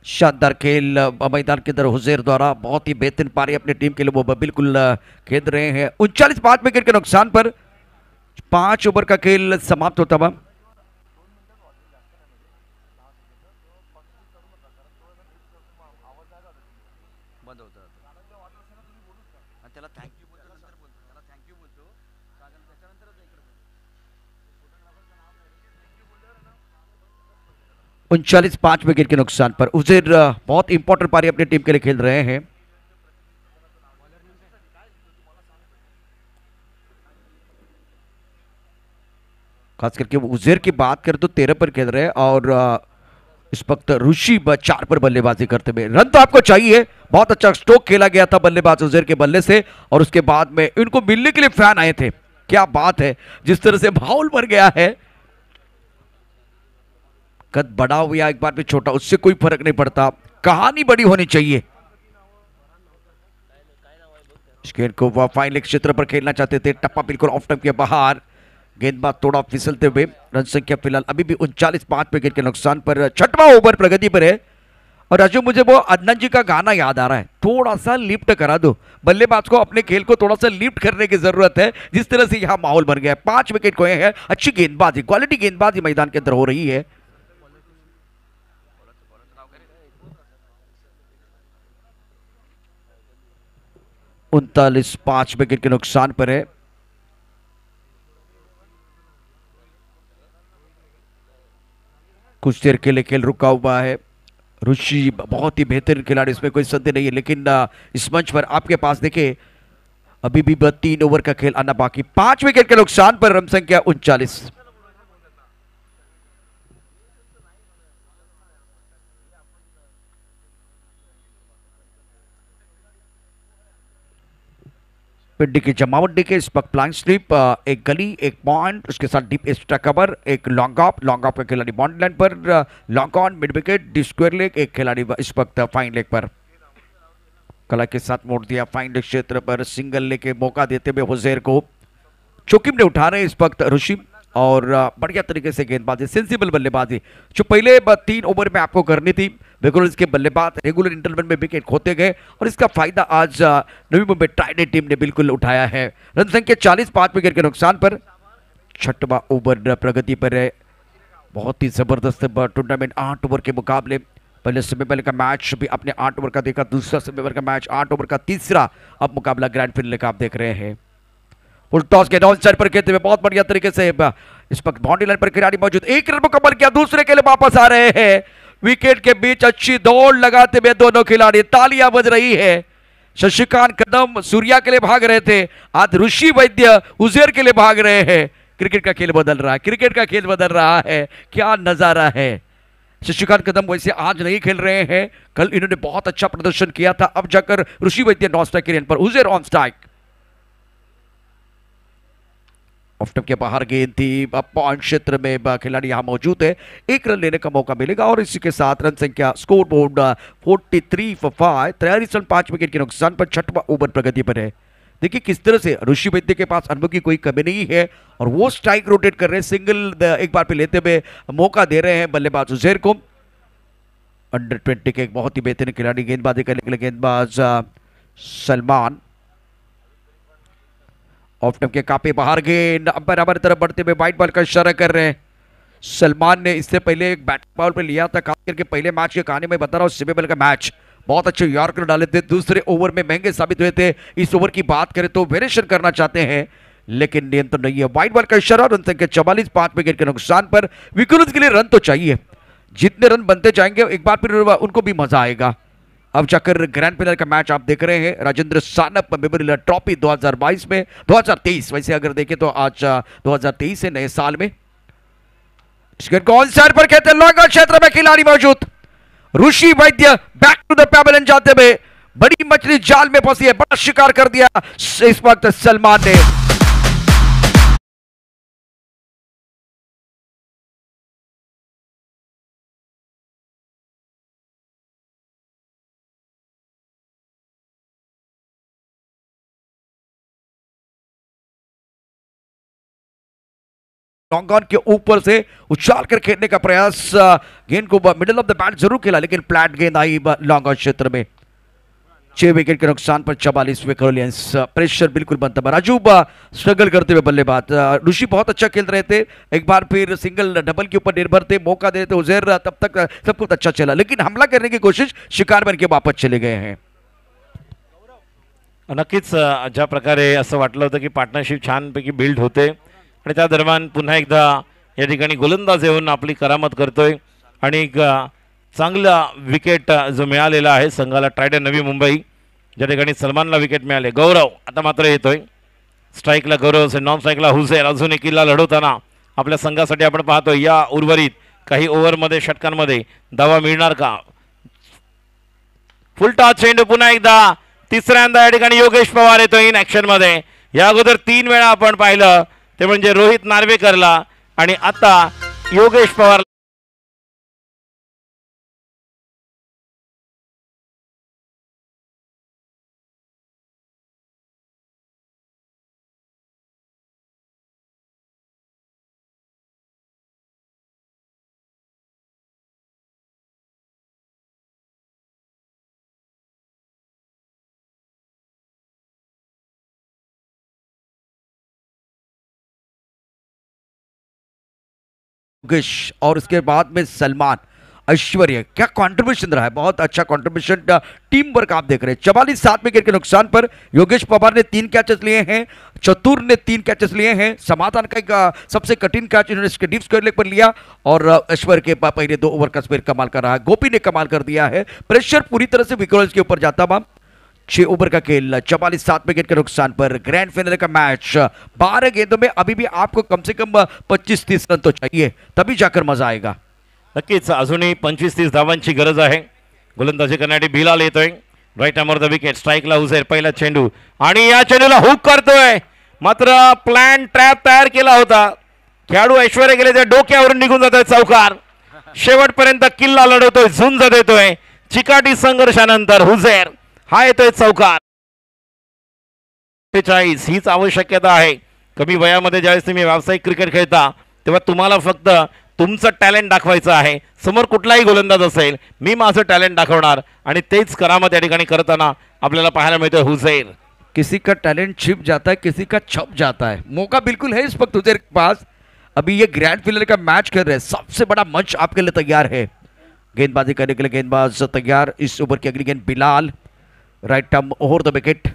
[SPEAKER 2] शानदार खेल मैदान के अंदर हुजैर द्वारा, बहुत ही बेहतरीन पारी अपनी टीम के लिए वो बिल्कुल खेल रहे हैं। 39-5 विकेट के नुकसान पर 5 ओवर का खेल समाप्त होता हुआ। उनचालीस 5 विकेट के नुकसान पर उजैर बहुत इंपॉर्टेंट पारी अपनी टीम के लिए खेल रहे हैं। खास करके उजैर की बात करें तो 13 पर खेल रहे हैं, और इस वक्त ऋषि 4 पर बल्लेबाजी करते हुए। रन तो आपको चाहिए, बहुत अच्छा स्ट्रोक खेला गया था बल्लेबाज उजैर के बल्ले से, और उसके बाद में इनको मिलने के लिए फैन आए थे। क्या बात है, जिस तरह से माहौल बन गया है। कद बड़ा हो या एक बार भी छोटा, उससे कोई फर्क नहीं पड़ता, कहानी बड़ी होनी चाहिए। इस गेंद को वह फाइन लेग क्षेत्र पर खेलना चाहते थे, टप्पा बिल्कुल ऑफ टाइम के बाहर, गेंदबाज थोड़ा फिसलते हुए। रन संख्या फिलहाल अभी भी 39-5 विकेट के नुकसान पर। 6वां ओवर प्रगति पर है, और राजू मुझे वो अदनान जी का गाना याद आ रहा है, थोड़ा सा लिफ्ट करा दो बल्लेबाज को, अपने खेल को थोड़ा सा लिफ्ट करने की जरूरत है, जिस तरह से यहां माहौल बन गया है। 5 विकेट खोए हैं, अच्छी गेंदबाजी, क्वालिटी गेंदबाजी मैदान के अंदर हो रही है। उनतालीस 5 विकेट के नुकसान पर है। कुछ देर के लिए खेल रुका हुआ है। ऋषि बहुत ही बेहतरीन खिलाड़ी, इसमें कोई संदेह नहीं है, लेकिन इस मंच पर आपके पास देखिए अभी भी 3 ओवर का खेल आना बाकी। 5 विकेट के नुकसान पर रन संख्या 39। पिंडी की जमावट के इस वक्त प्लाइंग स्लिप, एक गली, एक पॉइंट, उसके साथ डीप एक्स्ट्रा कवर, एक लॉन्ग ऑफ का खिलाड़ी बाउंड्री लाइन पर, long on, mid wicket, D square leg, एक खिलाड़ी इस वक्त फाइन लेग पर कला के साथ मोड़ दिया। फाइन लेग क्षेत्र पर सिंगल लेके मौका देते हुए हुजैर को चौकिम ने उठा रहे इस वक्त ऋषि, और बढ़िया तरीके से गेंदबाजी, सेंसिबल बल्लेबाजी जो पहले 3 ओवर में आपको करनी थी। बिल्कुल इसके बल्लेबाज रेगुलर इंटरवल में विकेट खोते गए और इसका फायदा आज नवी मुंबई ट्राइडेंट टीम ने बिल्कुल उठाया है। रन संख्या 40, 5 विकेट के नुकसान पर। 6वां ओवर प्रगति पर है। बहुत ही जबरदस्त टूर्नामेंट 8 ओवर के मुकाबले। पहले सेमीफाइनल का मैच भी अपने 8 ओवर का देखा, दूसरा सेमीफाइनल का मैच 8 ओवर का, तीसरा अब मुकाबला ग्रैंड फिनाले का आप देख रहे हैं। फुल टॉस के डाउन साइड पर खेलते हुए बहुत बढ़िया तरीके से इस वक्त बाउंड्री लाइन पर खिलाड़ी मौजूद, एक रन मुकम्मल किया, दूसरे के लिए वापस आ रहे हैं। विकेट के बीच अच्छी दौड़ लगाते हुए दोनों खिलाड़ी, तालियां बज रही है। शशिकांत कदम सूर्या के लिए भाग रहे थे, आज ऋषि वैद्य उजेर के लिए भाग रहे हैं। क्रिकेट का खेल बदल रहा है, क्रिकेट का खेल बदल रहा है। क्या नजारा है। शशिकांत कदम वैसे आज नहीं खेल रहे हैं, कल इन्होंने बहुत अच्छा प्रदर्शन किया था, अब जाकर ऋषि वैद्य नॉन स्ट्राइक के पर, उजेर ऑन स्ट्राइक। ऑफ स्टंप के बाहर गेंद थी, पॉइंट क्षेत्र में खिलाड़ी यहां मौजूद है, 1 रन लेने का मौका मिलेगा और इसी के साथ रन संख्या score board 43 for 5, 43 run 5 wicket के नुकसान पर। 6वां ओवर प्रगति पर है। देखिए किस तरह से ऋषि वैद्य के पास अनुभव की कोई कमी नहीं है और वो स्ट्राइक रोटेट कर रहे हैं, सिंगल एक बार पे लेते हुए मौका दे रहे हैं बल्लेबाज उजैर को। अंडर 20 के एक बहुत ही बेहतरीन खिलाड़ी, गेंदबाजी करने के लिए गेंदबाज सलमान। ऑफ स्टंप के काफी बाहर गेंद, अंपायर हमारी तरफ बढ़ते हुए व्हाइट बॉल का इशारा कर रहे हैं। सलमान ने इससे पहले एक बैट बॉल पे लिया था, खास करके पहले मैच के कहानी में बता रहा हूँ, सेमीफाइनल का मैच बहुत अच्छे यॉर्कर डाले थे, दूसरे ओवर में महंगे साबित हुए थे। इस ओवर की बात करें तो वेरिएशन करना चाहते हैं लेकिन नियंत्रण नहीं है। व्हाइट बॉल का इशारा, रन संख्या 44, 5 विकेट के नुकसान पर। विकेट के लिए रन तो चाहिए, जितने रन बनते जाएंगे एक बार फिर उनको भी मजा आएगा। अब जाकर ग्रैंड फिनाले का मैच आप देख रहे हैं, राजेंद्र सानप मेमोरियल ट्रॉफी 2022 में, 2023 वैसे अगर देखें तो आज 2023 है, नए साल में। कौन साइड पर कहते हैं, लॉन्ग क्षेत्र में खिलाड़ी मौजूद, ऋषि वैद्य बैक टू द पैवेलियन जाते हुए, बड़ी मछली जाल में फंसी है, बड़ा शिकार कर दिया इस वक्त सलमान ने। लॉन्ग ऑन के ऊपर से उछाल कर खेलने का प्रयास, गेंद को मिडिल ऑफ द बैट जरूर खेला लेकिन फ्लैट गेंद आई लॉन्ग ऑन क्षेत्र में। 6 विकेट के नुकसान पर 44 विकेट। प्रेशर बिल्कुल बनता है। राजू स्ट्रगल करते हुए बल्लेबाज, ऋषि बहुत अच्छा खेल रहे थे, एक बार फिर सिंगल डबल के ऊपर निर्भर थे, मौका देते उजैर, तब तक सब कुछ अच्छा चला लेकिन हमला करने की कोशिश शिकार बन के वापस चले गए हैं।
[SPEAKER 1] नक्कीच ज्या प्रकारे असं वाटलं होतं की पार्टनरशिप छानपैकी बिल्ड होते आणि त्या दरम्यान पुन्हा एकदा या ठिकाणी गोलंदाज येऊन आपली करामत करतोय आणि एक चांगला विकेट जो मिळालेला आहे संघाला ट्रायडन नवी मुंबई, ज्या ठिकाणी सलमानला विकेट मिळाले। गौरव आता मात्र येतोय स्ट्राईकला, गौरव असेल, नॉन स्ट्राईकला हुसेन, अजून एक किल्ला लढवताना आपल्या संघासाठी आपण पाहतोय या उर्वरित काही ओव्हरमध्ये षटकांमध्ये धावा मिळणार का। फुल टॉस चेंडू पुन्हा एकदा, तिसऱ्यांदा या ठिकाणी योगेश पवार येतोय इन ऍक्शन मध्ये। या अगोदर 3 वेळा आपण पाहिलं ते म्हणजे रोहित नार्वेकरला आणि आता योगेश पवार।
[SPEAKER 2] और उसके बाद में सलमान, ऐश्वर्य, क्या कंट्रीब्यूशन रहा है, बहुत अच्छा कंट्रीब्यूशन, टीम वर्क आप देख रहे हैं। 44 7 विकेट के नुकसान पर योगेश पवार ने 3 कैचेस लिए हैं, चतुर ने 3 कैचेस लिए हैं, समाधान का एक सबसे कठिन कैच इन्होंने डीप स्क्वायर लेग पर लिया और ऐश्वर्य के पहले 2 ओवर का स्पेयर कमाल कर रहा है। गोपी ने कमाल कर दिया है, प्रेशर पूरी तरह से विकेट्स के ऊपर जाता हुआ। 6 ओवर का खेल, 44 7 विकेट के नुकसान पर ग्रैंड फाइनल का मैच। 12 गेंदों में अभी भी आपको कम से कम 25-30 रन तो चाहिए, तभी जाकर मजा आएगा।
[SPEAKER 1] नक्कीच अजूनही 25-30 धावांची गरज आहे। गोलंदाजी करण्यासाठी बिलाल येतोय, राईट अमोर द विकेट. स्ट्राईकला हुसेर. पहिला चेंडू आणि या चेंडूला हुक करतोय. मात्र प्लॅन ट्रॅप तयार केला होता. खेळाडू ऐश्वर्या गेले त्या डोक्यावरून निघून जातोय चौकार. शेवटपर्यंत किल्ला लढवतोय. झुंज देतोय. चिकाटी संघर्षानंतर हुसेर हा येतोय चौकार. 45 हीच आवश्यकता आहे. कमी वयामध्ये ज्यावेळेस तुम्ही व्यावसायिक क्रिकेट खेळता तेव्हा तुम्हाला फक्त तुमचं टॅलेंट दाखवायचं आहे. समोर कुठलाही गोलंदाज असेल, मी माझं टॅलेंट दाखवणार आणि तेच करामत या ठिकाणी करताना आपल्याला पाहायला मिळतोय हुसेर.
[SPEAKER 2] किसी का टैलेंट छिप जाता है, किसी का छप जाता है. मौका बिल्कुल है इस वक्त उधर के पास. अभी ये ग्रैंड फिनल का मैच खेल रहे हैं. सबसे बड़ा मंच आपके लिए तैयार है. गेंदबाजी करने के लिए गेंदबाज तैयार. इस ओवर की अगली गेंद Bilal. Right term over the wicket.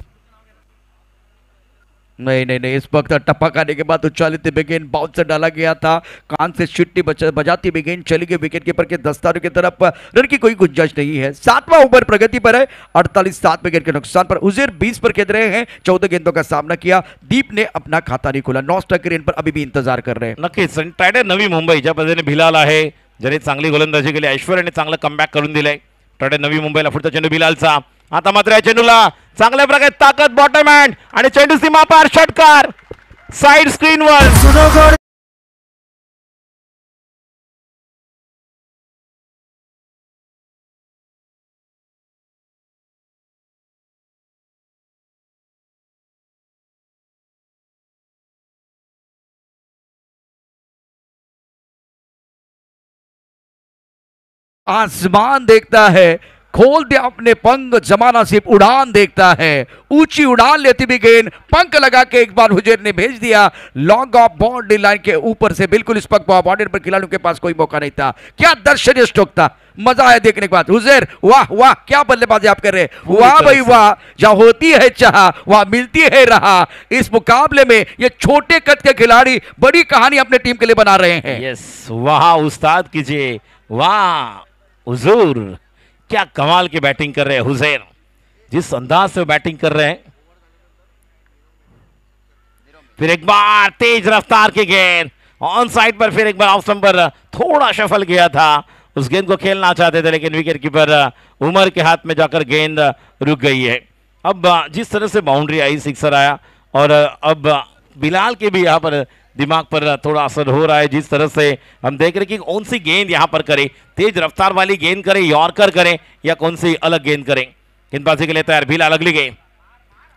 [SPEAKER 2] नहीं, इस वक्त टप्पा खाने के बाद उछालते हुए गेंद बाउंसर डाला गया था. कान से छिट्टी बजाती हुई गेंद चली गई विकेट कीपर के दस्तारों की तरफ. रन की कोई गुंजाइश नहीं है. 7वां ओवर प्रगति पर है. 48 विकेट के नुकसान पर उजेर 20 पर खेल रहे हैं. 14 गेंदों का सामना किया. दीप ने अपना खाता नहीं खोला. 9 स्ट्राइकर इन पर अभी भी इंतजार कर रहे हैं.
[SPEAKER 1] नक्कीच. टायटर नवी मुंबई ज्या पद्धतीने बिलाल आहे, ज्याने चांगली गोलंदाजी केली, ऐश्वर्याने चांगलं कमबॅक करून दिलंय. टायटर नवी मुंबईला पुढचा चेंडू बिलालचा. आता मात्र या चेंडूला चांगल्या प्रकारे ताकद बॉटम हँड आणि चेंडू सीमा पार षटकार साइड स्क्रीनवर.
[SPEAKER 2] आसमान देखता है, खोल दे अपने पंख, जमाना सिर्फ उड़ान देखता है. ऊंची उड़ान लेती भी गेंद पंख लगा के एक बार हुजैर ने भेज दिया लॉन्ग ऑफ बाउंड्री लाइन के ऊपर से. बिल्कुल इस पक बाउंड्री पर खिलाड़ियों के पास कोई मौका नहीं था. क्या दर्शनीय स्ट्रोक था. मजा आया देखने के बाद. हुजैर वाह वाह क्या बल्लेबाजी आप कर रहे हैं. वाह भाई वाह. जहां होती है चाह वहां मिलती है राह. इस मुकाबले में ये छोटे कद के खिलाड़ी बड़ी कहानी अपने टीम के लिए बना रहे हैं.
[SPEAKER 1] यस, वाह उस्ताद कीजिए. वाह हुजूर, क्या कमाल की बैटिंग कर रहे हैं हुजैर. जिस अंदाज से बैटिंग कर रहे हैं. फिर एक बार तेज रफ्तार की गेंद ऑन साइड पर. फिर एक बार ऑफ स्टंप पर थोड़ा शफल किया था. उस गेंद को खेलना चाहते थे लेकिन विकेट कीपर उमर के हाथ में जाकर गेंद रुक गई है. अब जिस तरह से बाउंड्री आई, सिक्सर आया और अब बिलाल के भी यहाँ पर दिमाग पर थोड़ा असर हो रहा है. जिस तरह से हम देख रहे कि कौन सी गेंद यहाँ पर करें. तेज रफ्तार वाली गेंद करें, यॉर्कर करें या कौन सी अलग गेंद करें. गेंदबाजी के लिए तैयार बिलाल. अगली गेंद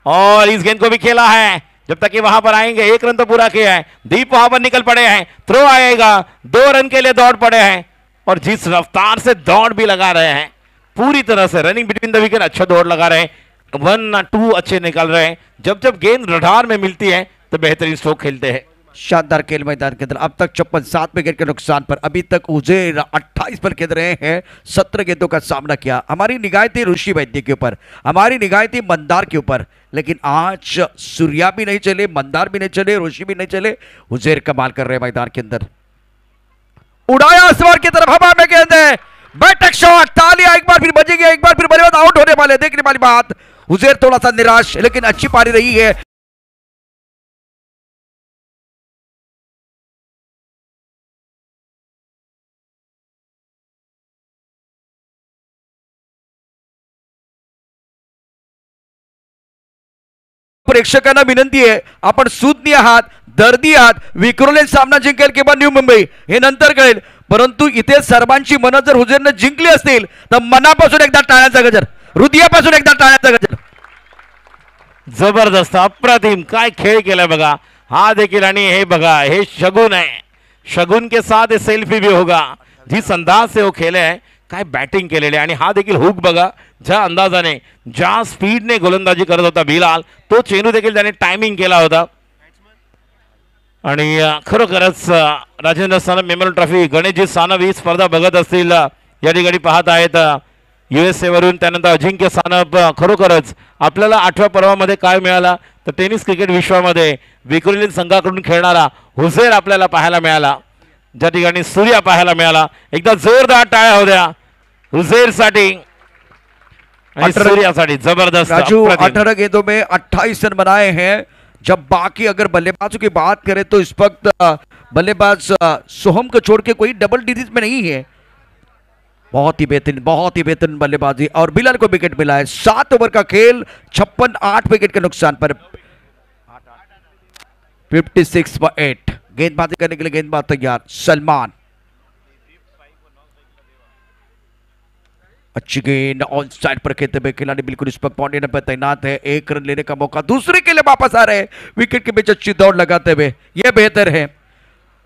[SPEAKER 1] और इस गेंद को भी खेला है. जब तक ये वहां पर आएंगे 1 रन तो पूरा किया है. दीप वहां पर निकल पड़े हैं. थ्रो आएगा. 2 रन के लिए दौड़ पड़े हैं और जिस रफ्तार से दौड़ भी लगा रहे हैं पूरी तरह से रनिंग बिटवीन द विकेट. अच्छा दौड़ लगा रहे हैं. 1-2 अच्छे निकल रहे हैं. जब गेंद रडार में मिलती है तो बेहतरीन स्ट्रोक खेलते हैं.
[SPEAKER 2] शानदार खेल मैदान के अंदर. अब तक 56 विकेट के नुकसान पर अभी तक उजेर 28 पर खेल रहे हैं. 17 गेंदों का सामना किया. हमारी निगाह थी ऋषि वैद्य के ऊपर, हमारी निगाह थी मंदार के ऊपर, लेकिन आज सूर्या भी नहीं चले, मंदार भी नहीं चले, ऋषि भी नहीं चले. उजेर कमाल कर रहे हैं मैदान के अंदर. उड़ाया आसमान की तरफ, हवा में गेंद है. बैटक शॉट. तालियां एक बार फिर बजेगी, एक बार फिर बल्लेबाज आउट होने वाले. देखने वाली बात. उजेर थोड़ा सा निराश लेकिन अच्छी पारी रही है. प्रेक्षकांना विनंती आहे, आपण सुज्ञ आहात, दर्दी आहात. विक्रोले सामना जिंकेल किंवा न्यू मुंबई हे नंतर कळेल, परंतु इथे सर्वांची मनं जर हुजेरने जिंकली असतील तर मनापासून एकदा टाळ्यांचा गजर, हृदयापासून एकदा टाळ्यांचा गजर.
[SPEAKER 1] जबरदस्त, अप्रतिम काय खेळ केलाय बघा. हा देखील आणि हे बघा, हे शगुन आहे. शगुन के साथ ये सेल्फी भी होगा. जिस अंदाज से वो खेले है, काय बॅटिंग केलेले आणि हा देखील हुक बघा. ज्या अंदाजाने, ज्या स्पीडने गोलंदाजी करत होता बिलाल, तो चेंडू देखील त्याने टायमिंग केला होता. आणि खरोखरच राजेंद्र सानप मेमोरियल ट्रॉफी गणेशजी सानप ही स्पर्धा बघत असतील या ठिकाणी पाहत आहेत USA वरून. त्यानंतर अजिंक्य सानप. खरोखरच आपल्याला 8व्या पर्वामध्ये काय मिळाला तर टेनिस क्रिकेट विश्वामध्ये विक्रोलिन संघाकडून खेळणारा हुसेर आपल्याला पाहायला मिळाला, ज्या ठिकाणी सूर्या पाहायला मिळाला. एकदा जोरदार टाळ्या होत्या हुसेरसाठी आणि सूर्यासाठी. जबरदस्त.
[SPEAKER 2] राजू 18 गेंदों में 28 रन बनाए हैं. जब बाकी अगर बल्लेबाजों की बात करें तो इस वक्त बल्लेबाज सोहम को छोड़ के कोई डबल डिजिट में नहीं है. बहुत ही बेहतरीन बल्लेबाजी और बिलाल को विकेट मिला है। 7 ओवर का खेल 56 8 विकेट के नुकसान पर 56 पर 8। गेंदबाजी करने के लिए गेंदबाज तैयार सलमान। अच्छी गेंद ऑन साइड पर खेलते हुए खिलाड़ी बिल्कुल इस वक्त बाउंड्री पर तैनात है। 1 रन लेने का मौका, दूसरे के लिए वापस आ रहे हैं विकेट के बीच अच्छी दौड़ लगाते हुए, यह बेहतर है।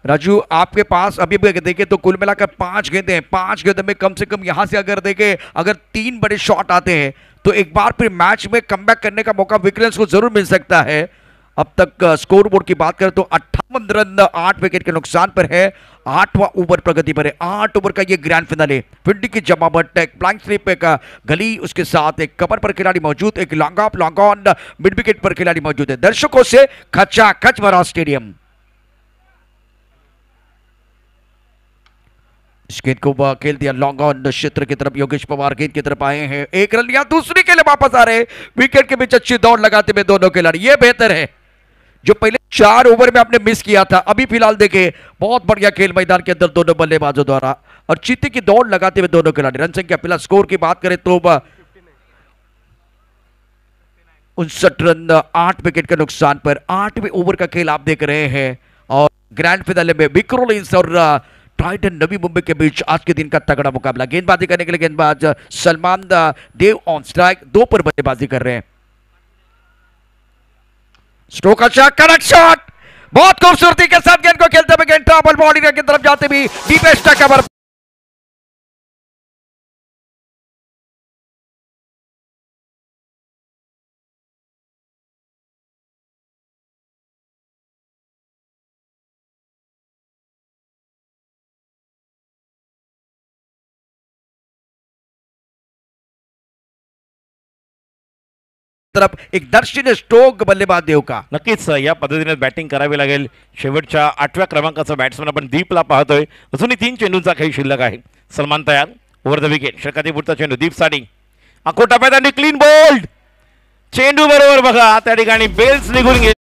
[SPEAKER 2] राजू आपके पास अभी भी देखें तो कुल मिलाकर 5 गेंदें हैं। 5 गेंदों में कम से कम यहां से अगर देखें अगर 3 बड़े शॉट आते हैं तो एक बार फिर मैच में कमबैक करने का मौका विकेट्स को जरूर मिल सकता है। अब तक स्कोर बोर्ड की बात करें तो 58 रन 8 विकेट के नुकसान पर है। 8वां ओवर प्रगति पर है। 8 ओवर का ये ग्रैंड फिनाले, फील्डिंग की जमावट, एक ब्लैंक स्लिप, एक गली, उसके साथ एक कवर पर खिलाड़ी मौजूद, एक long off long on mid wicket पर खिलाड़ी मौजूद है। दर्शकों से खचाखच भरा स्टेडियम। इस गेंद को खेल दिया लॉन्ग ऑन क्षेत्र की तरफ। योगेश पवार गेंद की तरफ आए हैं, 1 रन लिया, दूसरी के लिए वापस आ रहे, विकेट के बीच अच्छी दौड़ लगाते हुए दोनों खिलाड़ी, ये बेहतर है। जो पहले 4 ओवर में आपने मिस किया था, अभी फिलहाल देखे बहुत बढ़िया खेल मैदान के अंदर दोनों बल्लेबाजों द्वारा और चीते की दौड़ लगाते हुए दोनों खिलाड़ी। रन संख्या फिलहाल स्कोर की बात करें तो 59 रन 8 विकेट के नुकसान पर 8वें ओवर का खेल आप देख रहे हैं। और ग्रैंड फिनाले में विक्रोलिंस और ट्राइडेंट नवी मुंबई के बीच आज के दिन का तगड़ा मुकाबला। गेंदबाजी करने के लिए गेंदबाज सलमान देव ऑन स्ट्राइक, 2 पर बल्लेबाजी कर रहे हैं। स्ट्रोक अच्छा, करेक्ट शॉट, बहुत खूबसूरती के साथ गेंद को खेलते हुए गेंद ट्रैपल बॉडी की तरफ जाते भी डीपेस्ट कवर। तरफ एक दर्शनीय स्ट्रोक बल्लेबाज देव का।
[SPEAKER 1] नक्कीच या पद्धतीने बॅटिंग करावी लागेल। शेवटच्या 8व्या क्रमांकाचा बॅट्समन आपण दीपला पाहतोय। अजूनही 3 चेंडूंचा खेळ शिल्लक आहे। सलमान तयार, ओव्हर द विकेट, षटकापुरता चेंडू दीपसाठी आखोटा टप्प्यात आणि क्लीन बोल्ड, चेंडू बरोबर बघा त्या ठिकाणी बेल्स निघून गेले।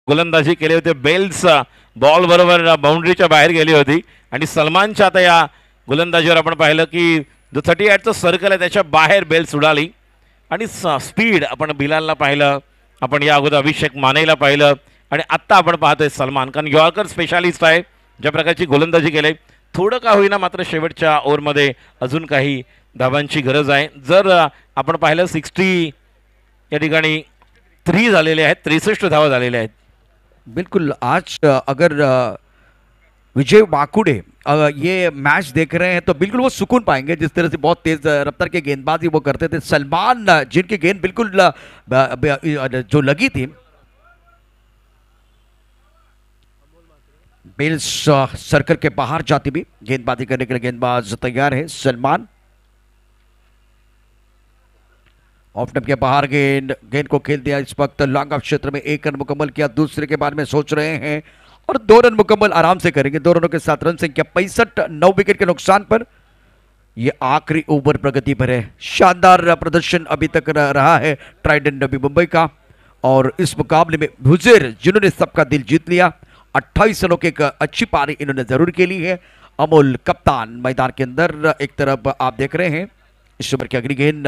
[SPEAKER 1] गोलंदाजी केली होती, बेल्स बॉल बरोबर बाउंड्रीच्या बाहेर गेली होती आणि सलमानच्या आता या गोलंदाजीवर आपण पाहिलं की जो 38चं सर्कल आहे त्याच्या बाहेर बेल्स उडाली आणि स्पीड आपण बिलालला पाहिलं, आपण या अगोदर अभिषेक मानेला पाहिलं आणि आत्ता आपण पाहतोय सलमान, कारण यॉर्कर स्पेशालिस्ट आहे, ज्या प्रकारची गोलंदाजी केली थोडं का होईना मात्र शेवटच्या ओव्हरमध्ये अजून काही धावांची गरज आहे। जर आपण पाहिलं 60 या ठिकाणी 3 झालेले आहेत, 63 धावा झालेल्या आहेत।
[SPEAKER 2] बिल्कुल आज अगर विजय वाकुड़े ये मैच देख रहे हैं तो बिल्कुल वो सुकून पाएंगे, जिस तरह से बहुत तेज रफ्तार के गेंदबाजी वो करते थे। सलमान जिनकी गेंद बिल्कुल जो लगी थी, बेल्स सर्कल के बाहर जाती भी गेंदबाजी करने के लिए गेंदबाज तैयार है सलमान। ऑफ स्टंप के बाहर गेंद को खेल दिया। इस वक्त लॉन्ग ऑफ क्षेत्र में 1 रन मुकम्मल किया, दूसरे के बारे में सोच रहे हैं और 2 रन मुकम्मल आराम से करेंगे। 2 रनों के साथ रन संख्या 65 9 विकेट के नुकसान पर यह आखिरी ओवर प्रगति पर है। शानदार प्रदर्शन अभी तक रहा है ट्राइडेंट नवी मुंबई का और इस मुकाबले में भुजेर जिन्होंने सबका दिल जीत लिया, 28 रनों की एक अच्छी पारी इन्होंने जरूर खेली है। अमोल कप्तान मैदान के अंदर एक तरफ आप देख रहे हैं। इस ओवर की अगली गेंद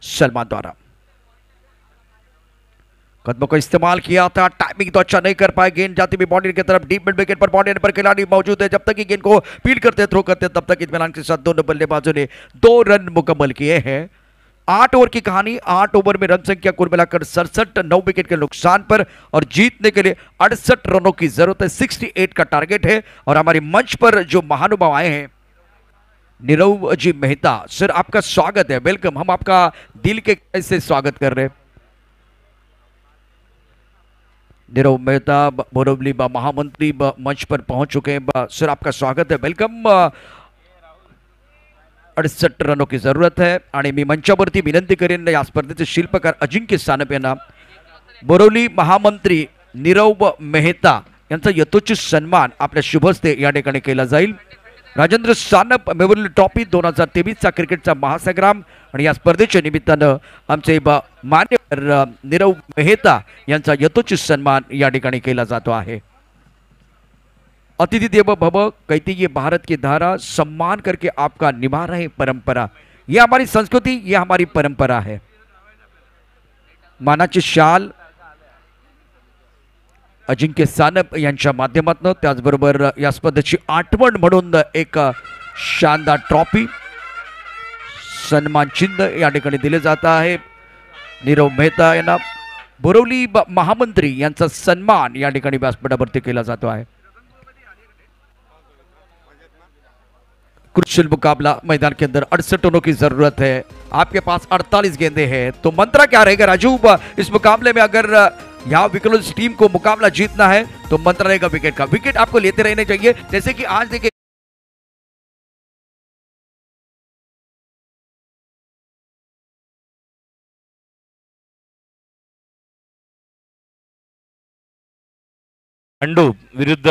[SPEAKER 2] सलमान द्वारा, कदमों का इस्तेमाल किया था, टाइमिंग तो अच्छा नहीं कर पाए, गेंद जाती हुई बाउंड्री की तरफ, डीप मिड विकेट पर बाउंड्री पर खिलाड़ी मौजूद है। जब तक ही गेंद को फील्ड करते थ्रो करते तब तक इत्मीनान के साथ दोनों बल्लेबाजों ने 2 रन मुकम्मल किए हैं। 8 ओवर की कहानी, 8 ओवर में रन संख्या कुल मिलाकर 67 9 विकेट के नुकसान पर और जीतने के लिए 68 रनों की जरूरत है। 68 का टारगेट है और हमारे मंच पर जो महानुभाव आए हैं, नीरव जी मेहता सर, आपका स्वागत है, वेलकम। हम आपका दिल के कैसे स्वागत कर रहे हैं। नीरव मेहता बोरवली महामंत्री मंच पर पहुंच चुके हैं सर, आपका स्वागत है, वेलकम। 68 रनों की जरूरत है आणि मी मंचावरती विनंती करेन या स्पर्धेचे शिल्पकार अजिंक्य सानप यांना, बोरवली महामंत्री नीरव मेहता यांचा यथोचित सन्मान आपल्या शुभस्ते या ठिकाणी केला जाईल. राजेंद्र सानप मेमोरियल ट्रॉफी 2023चा क्रिकेटचा महासंग्राम आणि या स्पर्धेच्या निमित्तानं आमचे मान्यवर नीरव मेहता यांचा यथोचित सन्मान या ठिकाणी केला जातो आहे. अतिथि देवो भव, कहती ये भारत की धारा, सम्मान करके आपका निभा रहे परंपरा. ये हमारी संस्कृती, ये हमारी परंपरा है. मानाची शाल अजिंक्य सानप यांच्या माध्यमातून, त्याचबरोबर या स्पर्धेची आठवण म्हणून एक शानदार ट्रॉफी सन्मान चिन्ह या ठिकाणी दिले जात आहे. नीरव मेहता यांना बोरवली महामंत्री यांचा सन्मान या ठिकाणी व्यासपीठावरती केला जातो आहे. क्रुशियल मुकाबला, मैदान के अंदर 68 रनों की जरूरत है, आपके पास 48 गेंदे हैं, तो मंत्रा क्या रहेगा राजू इस मुकाबले में? अगर यहाँ विकलोज टीम को मुकाबला जीतना है तो मंत्रा रहेगा विकेट का. विकेट आपको लेते रहने चाहिए, जैसे कि आज देखिए
[SPEAKER 1] खंडू विरुद्ध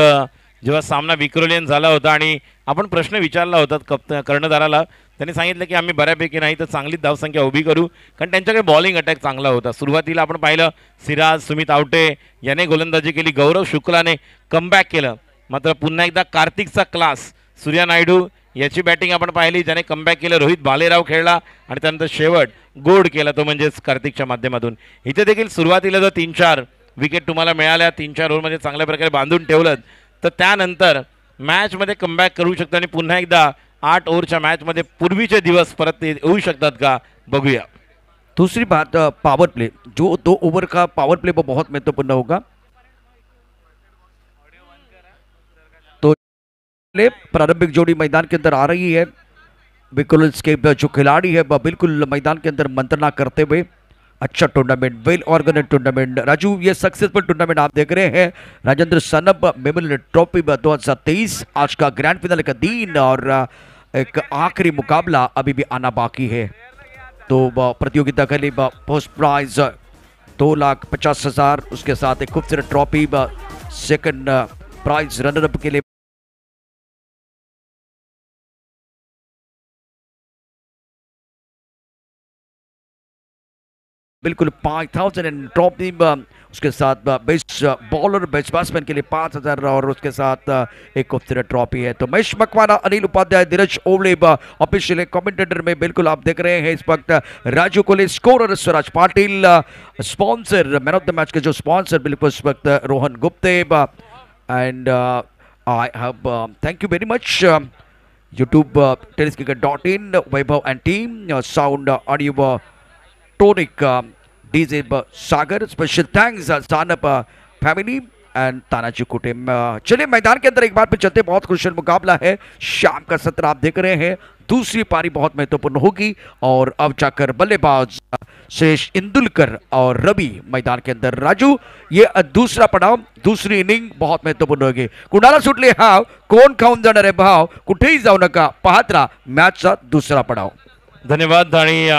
[SPEAKER 1] जेव्हा सामना विक्रोलियन झाला होता आणि आपण प्रश्न विचारला होता कर्णधाराला, त्यांनी सांगितलं की आम्ही बऱ्यापैकी नाही तर चांगलीच धावसंख्या उभी करू, कारण त्यांच्याकडे बॉलिंग अटॅक चांगला होता. सुरुवातीला आपण पाहिलं सिराज, सुमित आवटे याने गोलंदाजी केली, गौरव शुक्लाने कमबॅक केलं, मात्र पुन्हा एकदा कार्तिकचा क्लास, सूर्या नायडू याची बॅटिंग आपण पाहिली, ज्याने कमबॅक केलं, रोहित भालेराव खेळला आणि त्यानंतर शेवट गोड केला तो म्हणजेच कार्तिकच्या माध्यमातून. इथे देखील सुरुवातीला जर 3-4 विकेट तुम्हाला मिळाल्या, 3-4 ओव्हरमध्ये चांगल्या प्रकारे बांधून ठेवलं तर त्यानंतर मॅचमध्ये कमबॅक करू शकता आणि पुन्हा एकदा 8 ओव्हरच्या मॅचमध्ये पूर्वीचे दिवस परत येऊ शकतात का, बघूया.
[SPEAKER 2] दूसरी बात पावर प्ले, जो 2 ओवर का पावर प्ले वो बहुत महत्वपूर्ण होगा. तो प्रारंभिक जोड़ी मैदान के अंदर आ रही है, विकलोज के जो खिलाड़ी है वह बिल्कुल मैदान के अंदर मंत्रणा करते हुए. अच्छा tournament, well organise tournament Raju, ये सक्सेसफुल टूर्नामेंट आप देख रहे हैं. राजेंद्र सानप मेमोरियल ट्रॉफी 2023 आज का ग्रैंड फिनाले का दिन और एक आखिरी मुकाबला अभी भी आना बाकी है. तो प्रतियोगिता के लिए फर्स्ट प्राइज 2,50,000, उसके साथ एक खूबसूरत trophy. Second prize runner up के लिए बिल्कुल 5,000 एंड ट्रॉफी. उसके साथ बेस्ट बॉलर, बेस्ट बैट्समैन के लिए 5,000 और उसके साथ एक खूबसूरत ट्रॉफी है. तो महेश मकवाना, अनिल उपाध्याय, धीरज ओवले ऑफिशियल कमेंटेटर में बिल्कुल आप देख रहे हैं इस वक्त. Raju Kohli scorer, Swaraj Patil sponsor, man of the match के जो स्पॉन्सर बिल्कुल इस वक्त Rohan Gupte. And I have thank you very much YouTube tenniscricket.in, Vaibhav and team, sound audio tonic, DJ Sagar. Special thanks Sanap family and Tanaji कुटे. चलिए मैदान के अंदर एक बार फिर चलते, बहुत क्रुशियल मुकाबला है. शाम का सत्र आप देख रहे हैं, दूसरी पारी बहुत महत्वपूर्ण होगी और अब जाकर बल्लेबाज शेष इंदुलकर और रवि मैदान के अंदर. राजू, ये दूसरा पड़ाव, दूसरी इनिंग बहुत महत्वपूर्ण होगी. कुणाला सुटले हाव, कोण खाऊन जाणार आहे भाव, कुठेही जाऊ नका, पाहत राहा मॅचचा दुसरा पडाव.
[SPEAKER 1] धन्यवाद. आणि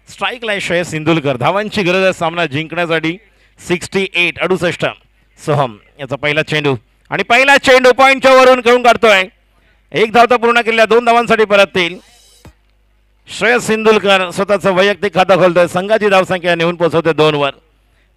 [SPEAKER 1] स्ट्राईकला श्रेयस इंदुलकर, धावांची गरज आहे सामना जिंकण्यासाठी. 68 सोहम याचा पहिला चेंडू आणि पहिला चेंडू पॉईंटच्या वरून खेळून काढतोय. 1 धाव तर पूर्ण केल्या, 2 धावांसाठी परत येईल. श्रेयस इंदुलकर स्वतःचं वैयक्तिक खाता खोलतोय, संघाची धावसंख्या नेऊन पोहोचवते 2 वर.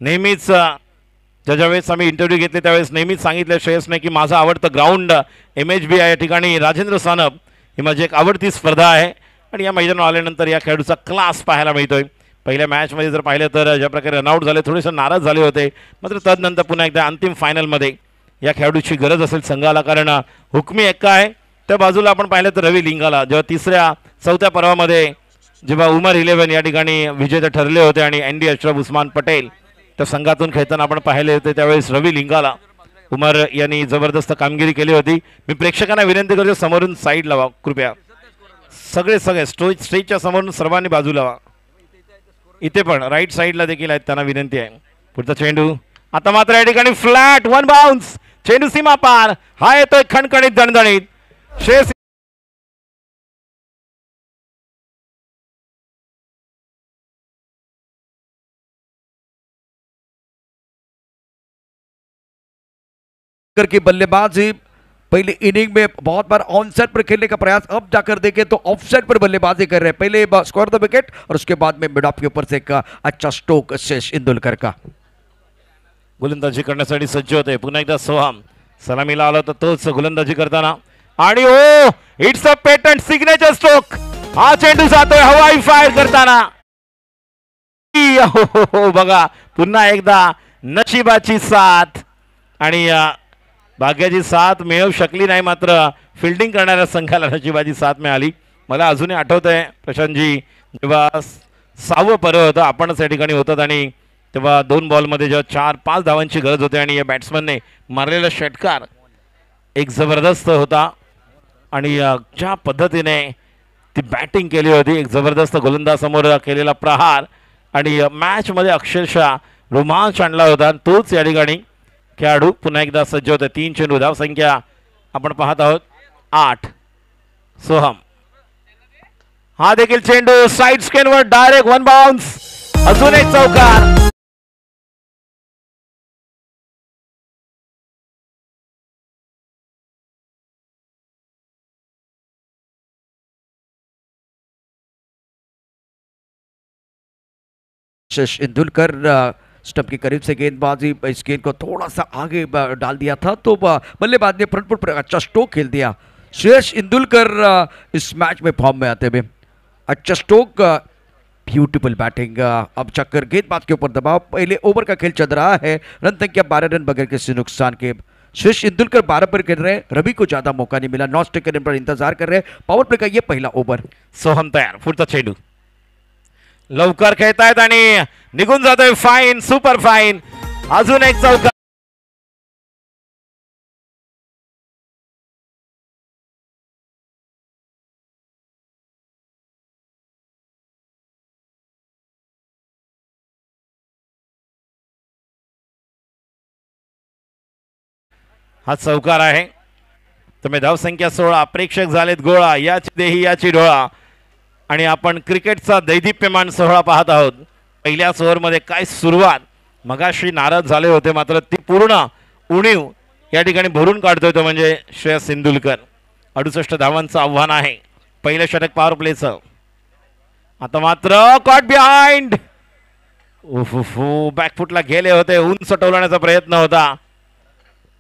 [SPEAKER 1] नेहमीच ज्यावेळेस आम्ही इंटरव्ह्यू घेतले त्यावेळेस नेहमीच सांगितलं श्रेयसने की माझं आवडतं ग्राउंड MHB आहे. या ठिकाणी राजेंद्र सानप ही माझी एक आवडती स्पर्धा आहे आणि या मैदानावर आल्यानंतर या खेळाडूचा क्लास पाहायला मिळतोय. पहिल्या मॅचमध्ये जर पाहिलं तर ज्या प्रकारे रनआउट झाले, थोडेसे नाराज झाले होते, मात्र तदनंतर पुन्हा एकदा अंतिम फायनलमध्ये या खेळाडूची गरज असेल संघाला, कारण हुकमी एक्का आहे. त्या बाजूला आपण पाहिलं तर रवी लिंगाला जेव्हा 4थ्या पर्वामध्ये जेव्हा उमर 11 या ठिकाणी विजेते ठरले होते आणि ND अशरफ उस्मान पटेल त्या संघातून खेळताना आपण पाहिले होते, त्यावेळेस रवी लिंगाला उमर यांनी जबरदस्त कामगिरी केली होती. मी प्रेक्षकांना विनंती करतो समोरून साईड लावा कृपया, सगळे स्टेजच्या समोरून सर्वांनी बाजू लावा. इथे पण राईट साईडला देखील आहेत, त्यांना विनंती आहे. पुढचा चेंडू आता मात्र या ठिकाणी फ्लॅट 1 बाउन्स, चेंडू सीमा पार, हा येतोय खणखणीत दणदणीत. श्रेयस
[SPEAKER 2] की बल्लेबाजी पहले इनिंग में बहुत बार ऑन साइड पर खेलने का प्रयास, अब जाकर देखें तो ऑफ साइड पर बल्लेबाजी कर रहे हैं। पहले स्क्वायर द विकेट और उसके बाद में मिड ऑफ के ऊपर से एक अच्छा स्ट्रोक शेष इंदुलकर का।
[SPEAKER 1] गोलंदाजी करण्यासाठी सज्ज होते पुन्हा एकदा सोहम सलामीला आला तर तोच गोलंदाजी करताना आणि oh it's a patent signature stroke. हा चेंडू जातोय हवाई फायर करताना. हो बघा पुन्हा एकदा नशिबाची साथ आणि भाग्याची साथ मिळू शकली नाही, मात्र फिल्डिंग करणाऱ्या संघाला नशिबाची साथ मिळाली. मला अजूनही आठवतंय प्रशांतजी जेव्हा 6वं पर्व होतं आपणच या ठिकाणी होतात आणि तेव्हा 2 बॉलमध्ये जेव्हा 4-5 धावांची गरज होती आणि या बॅट्समनने मारलेला षटकार एक जबरदस्त होता आणि ज्या पद्धतीने ती बॅटिंग केली होती, एक जबरदस्त गोलंदाजासमोर केलेला प्रहार आणि मॅचमध्ये अक्षरशः रोमांच आणला होता. तोच या ठिकाणी खेळाडू पुन्हा एकदा सज्ज होते. 3 चेंडू, धाव संख्या आपण पाहत आहोत 8. सोहम हा देखील चेंडू साइड स्केनवर डायरेक्ट 1 बाउन्स. अजून एक चौकार.
[SPEAKER 2] शेष इंदुलकर स्टंप के करीब से गेंदबाजी, इस गेंद को थोड़ा सा आगे डाल दिया था तो बल्लेबाज ने फ्रंट फुट पर अच्छा स्ट्रोक खेल दिया. शेष इंदुलकर इस मैच में फॉर्म में आते हुए अच्छा स्ट्रोक, ब्यूटीफुल बैटिंग. अब चक्कर गेंदबाज के ऊपर दबाव. पहले ओवर का खेल चल रहा है. रन संख्या 12 रन बगैर किसी नुकसान के. शेष इंदुलकर 12 पर खेल रहे हैं. रवि को ज्यादा मौका नहीं मिला. नॉन स्ट्राइकर पर इंतजार कर रहे हैं. पावर प्ले का ये पहला ओवर.
[SPEAKER 1] सोहम तयार. पुढचा चेंडू लवकर खेळतायत आणि निघून जातोय. Fine, super fine. अजून एक चौकार. हा चौकार आहे. तुम्ही धाव संख्या 16. प्रेक्षक झालेत गोळा. याची देही याची डोळा आणि आपण क्रिकेटचा दैदिप्यमान सोहळा पाहत आहोत. पहिल्याच ओव्हरमध्ये काय सुरुवात. मगाशी नाराज झाले होते मात्र ती पूर्ण उणीव या ठिकाणी भरून काढतोय तो म्हणजे श्रेयस इंदुलकर. 68 धावांचं आव्हान आहे. पहिलं षटक पॉवर प्लेचं. आता मात्र कॉट बिहाइंड. बॅकफुटला गेले होते. उंच टोलण्याचा प्रयत्न होता,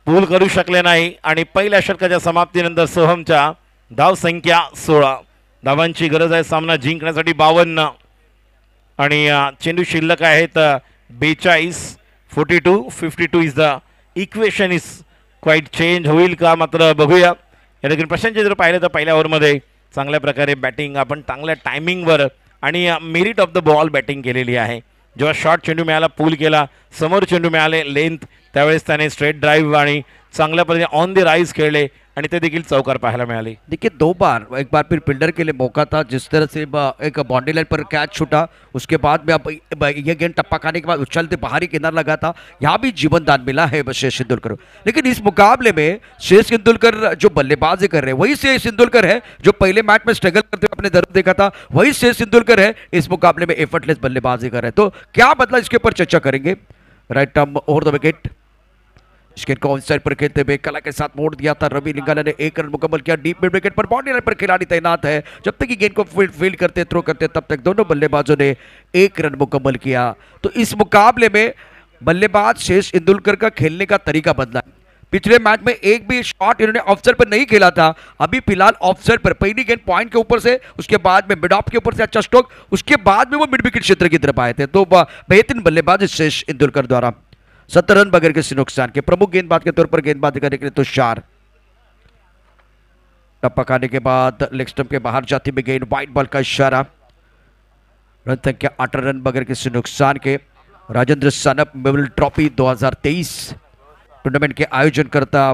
[SPEAKER 1] पूल करू शकले नाही आणि पहिल्या षटकाच्या समाप्तीनंतर सोहमच्या धाव संख्या 16. धावांची गरज आहे सामना जिंकण्यासाठी 52 आणि चेंडू शिल्लक आहेत 42. 42-52 is the equation is quite change होईल का मात्र बघूया. या ठिकाणी प्रशांतजी जर पाहिलं तर पहिल्या ओव्हरमध्ये चांगल्या प्रकारे बॅटिंग आपण चांगल्या टायमिंगवर आणि merit of the ball batting केलेली आहे. जेव्हा शॉर्ट चेंडू मिळाला पूल केला, समोर चेंडू मिळाले लेंथ, त्यावेळेस त्याने स्ट्रेट ड्राईव्ह आणि चांगल्या पद्धतीने ऑन द राइज खेले आणि ते देखील चौकार पाहायला मिळाले.
[SPEAKER 2] देखिए 2 बार, एक बार फिर फील्डर के लिए मौका था. जिस तरह से एक बाउंड्री लाइन पर कैच छूटा, उसके बाद में अब ये गेंद टप्पा खाने के बाद उछलते बाहरी किनार लगा था. यहाँ भी जीवन दान मिला है शेष इंदुलकर. लेकिन इस मुकाबले में शेष इंदुलकर जो बल्लेबाजी कर रहे हैं वही शेष इंदुलकर है जो पहले मैच में स्ट्रगल करते हुए अपने जरूर देखा था. वही शेष इंदुलकर है इस मुकाबले में एफर्टलेस बल्लेबाजी कर रहे हैं. तो क्या बदला इसके ऊपर चर्चा करेंगे. Right arm over the wicket. स्केट को ऑनसाइड पर खेलते हुए कला के साथ मोड़ दिया था. रवि लिंगाला ने 1 रन मुकम्मल किया. डीप मिड विकेट पर बाउंड्री लाइन पर खिलाड़ी तैनात है. जब तक कि गेंद को फील्ड करते थ्रो करते तब तक दोनों बल्लेबाजों ने 1 रन मुकम्मल किया. तो इस मुकाबले में बल्लेबाज शेष इंदुलकर का खेलने का तरीका बदला. पिछले मैच में एक भी शॉट इन्होंने ऑफसाइड पर नहीं खेला था. अभी फिलहाल ऑफसाइड पर पहली गेंद पॉइंट के ऊपर से, उसके बाद में मिड ऑफ के ऊपर से अच्छा स्ट्रोक, उसके बाद में वो मिड विकेट क्षेत्र की तरफ आए थे. तो बेहतरीन बल्लेबाज शेष इंदुलकर द्वारा. 70 रन बगैर किसी नुकसान के. प्रमुख गेंदबाज के तौर पर गेंदबाजी करने के लिए तुषार. टप्पा खाने के बाद लेग स्टंप के बाहर जाती हुई गेंद, वाइड बॉल का इशारा. रन संख्या 18 रन बगैर किसी नुकसान के. Rajendra Sanap memorial trophy 2023 tournament के आयोजन करता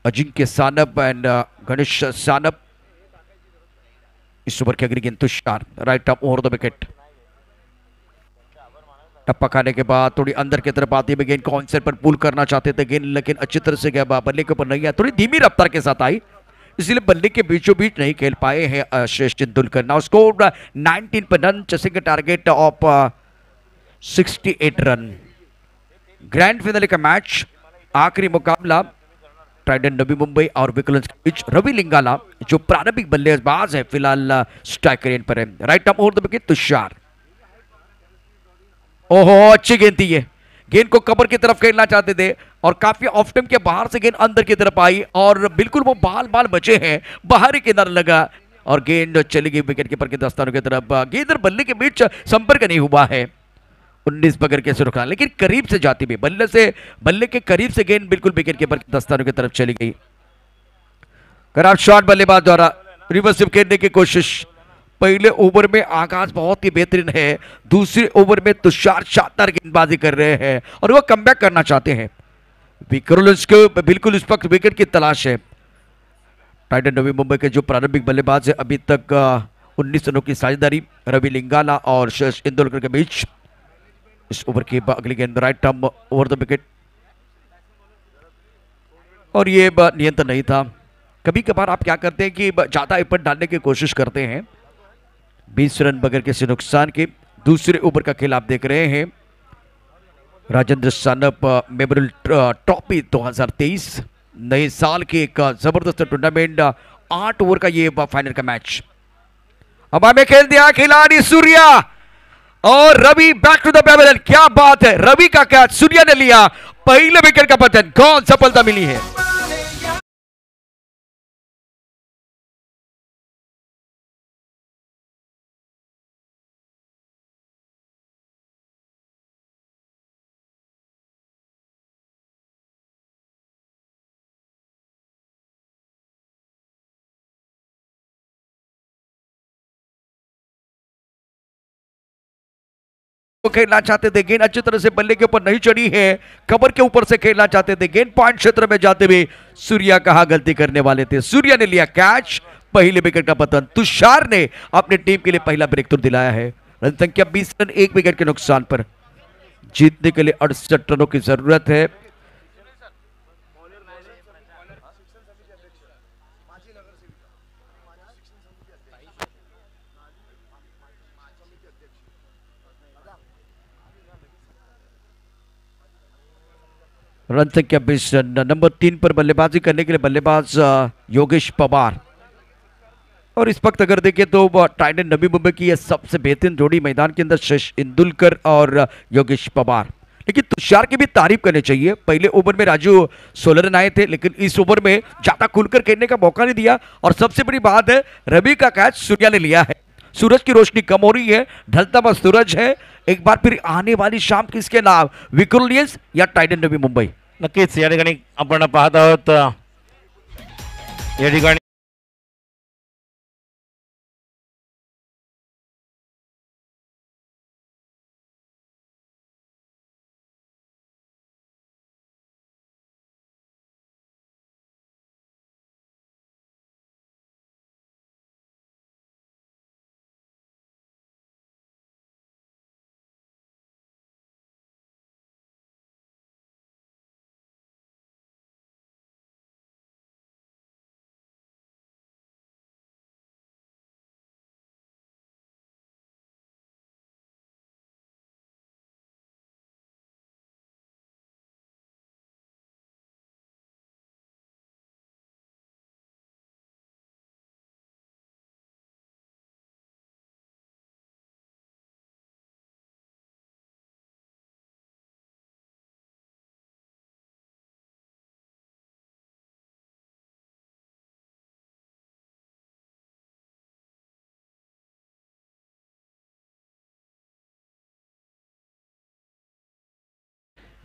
[SPEAKER 2] अजिंक्य सानप एंड गणेश सानप. इस ओवर की अगली गेंद Tushar. Right up over the wicket. टप्पा खाने के बाद थोड़ी अंदर की तरफ आती हुई गेंद को ऑनसाइड पर पुल करना चाहते थे गेंद, लेकिन अच्छी तरह से गया बल्ले के ऊपर नहीं आया. थोड़ी धीमी रफ्तार के साथ आई, इसलिए बल्ले के बीचों बीच नहीं खेल पाए हैं श्रेष्ठ इंदुलकर. नाउ स्कोर 19 पर run, chasing target of 68 run. Grand finale का मैच आखिरी मुकाबला ट्राइडेंट नवी मुंबई और विकलंस के बीच। रवि लिंगाला जो प्रारंभिक बल्लेबाज है फिलहाल स्ट्राइक रेंज पर है। Right arm over the wicket Tushar. ओहो अच्छी गेंद थी ये, गेंद को कवर की तरफ खेलना चाहते थे और काफी ऑफ टाइम के बाहर से गेंद अंदर की तरफ आई और बिल्कुल वो बाल बाल बचे हैं, बाहरी किनारा लगा और गेंद चली गई विकेट कीपर के दस्तानों की तरफ। गेंद और बल्ले के बीच संपर्क नहीं हुआ है, 19 पकड़ के सुरक्षा, लेकिन करीब से जाती हुई बल्ले के करीब से गेंद बिल्कुल विकेट कीपर के दस्तानों की तरफ चली गई। खराब शॉट बल्लेबाज द्वारा, रिवर्स स्विप खेलने की कोशिश। पहले ओवर में आगाज बहुत ही बेहतरीन है, दूसरे ओवर में तुषार शानदार गेंदबाजी कर रहे हैं और वो कमबैक करना चाहते हैं। विक्रोलिंस को बिल्कुल इस वक्त विकेट की तलाश है। टाइटन नवी मुंबई के जो प्रारंभिक बल्लेबाज है अभी तक 19 रनों की साझेदारी रवि लिंगाला और शश इंदोलकर के बीच। इस ओवर की अगली गेंद right arm over the wicket और ये नियंत्रण नहीं था। कभी कभार आप क्या करते हैं कि ज्यादा एफर्ट डालने की कोशिश करते हैं। 20 रन बगैर किसी नुकसान के दूसरे ओवर का खेल आप देख रहे हैं। राजेंद्र सानप मेमोरियल ट्रॉफी 2023 नए साल की एक जबरदस्त टूर्नामेंट, 8 ओवर का ये फाइनल का मैच। अब हमें खेल दिया खिलाड़ी सूर्या और Ravi back to the pavilion. क्या बात है, रवि का कैच सूर्या ने लिया, पहले विकेट का पतन, कौन सफलता मिली है। खेलना चाहते थे, गेंद अच्छी तरह से बल्ले के ऊपर नहीं चढ़ी है, कवर के ऊपर से खेलना चाहते थे, गेंद पॉइंट क्षेत्र में जाते हुए सूर्या कहां गलती करने वाले थे। सूर्या ने लिया कैच, पहले विकेट का पतन। तुषार ने अपनी टीम के लिए पहला ब्रेक थ्रू दिलाया है। रन संख्या 20 रन, 1 विकेट के नुकसान पर। जीतने के लिए 68 रनों की जरूरत है। रन संख्या 20 रन। नंबर 3 पर बल्लेबाजी करने के लिए बल्लेबाज योगेश पवार। और इस वक्त अगर देखें तो टाइटन नवी मुंबई की यह सबसे बेहतरीन जोड़ी मैदान के अंदर शश इंदुलकर और योगेश पवार। लेकिन तुषार की भी तारीफ करनी चाहिए। पहले ओवर में राजू 16 रन आए थे, लेकिन इस ओवर में ज्यादा खुलकर खेलने का मौका नहीं दिया। और सबसे बड़ी बात है, रवि का कैच सूर्या ने लिया है। सूरज की रोशनी कम हो रही है, ढलता हुआ सूरज है। एक बार फिर आने वाली शाम किसके नाम, विक्रोलियंस या टाइटन नवी मुंबई।
[SPEAKER 1] नक्कीच या ठिकाणी आपण पाहत आहोत, या ठिकाणी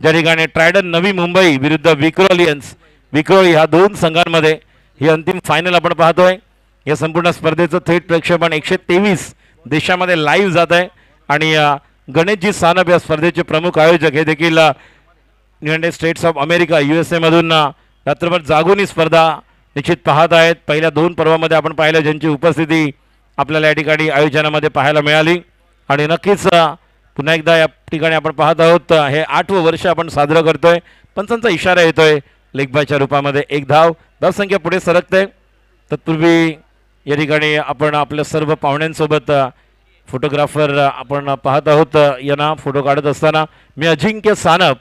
[SPEAKER 1] ज्या ठिकाणी ट्रायडन नवी मुंबई विरुद्ध विक्रोलियन्स, विक्रोली ह्या दोन संघांमध्ये ही अंतिम फायनल आपण पाहतोय। या संपूर्ण स्पर्धेचं थेट प्रक्षेपण 123 देशामध्ये लाईव्ह जात आहे आणि गणेशजी सानप या स्पर्धेचे प्रमुख आयोजक हे देखील United states of America USA मधून रात्रभर जागून ही स्पर्धा निश्चित पाहत आहेत। पहिल्या 2 पर्वामध्ये आपण पाहिलं ज्यांची उपस्थिती आपल्याला या ठिकाणी आयोजनामध्ये पाहायला मिळाली आणि नक्कीच पुन्हा एकदा या ठिकाणी आपण पाहत आहोत, हे 8वं वर्ष आपण साजरं करतोय। पंचांचा इशारा येतोय लेग बायच्या रूपामध्ये, एक धाव संख्या पुढे सरकते। तत्पूर्वी या ठिकाणी आपण आपल्या सर्व पाहुण्यांसोबत फोटोग्राफर आपण पाहत आहोत, यांना फोटो काढत असताना मी अजिंक्य सानप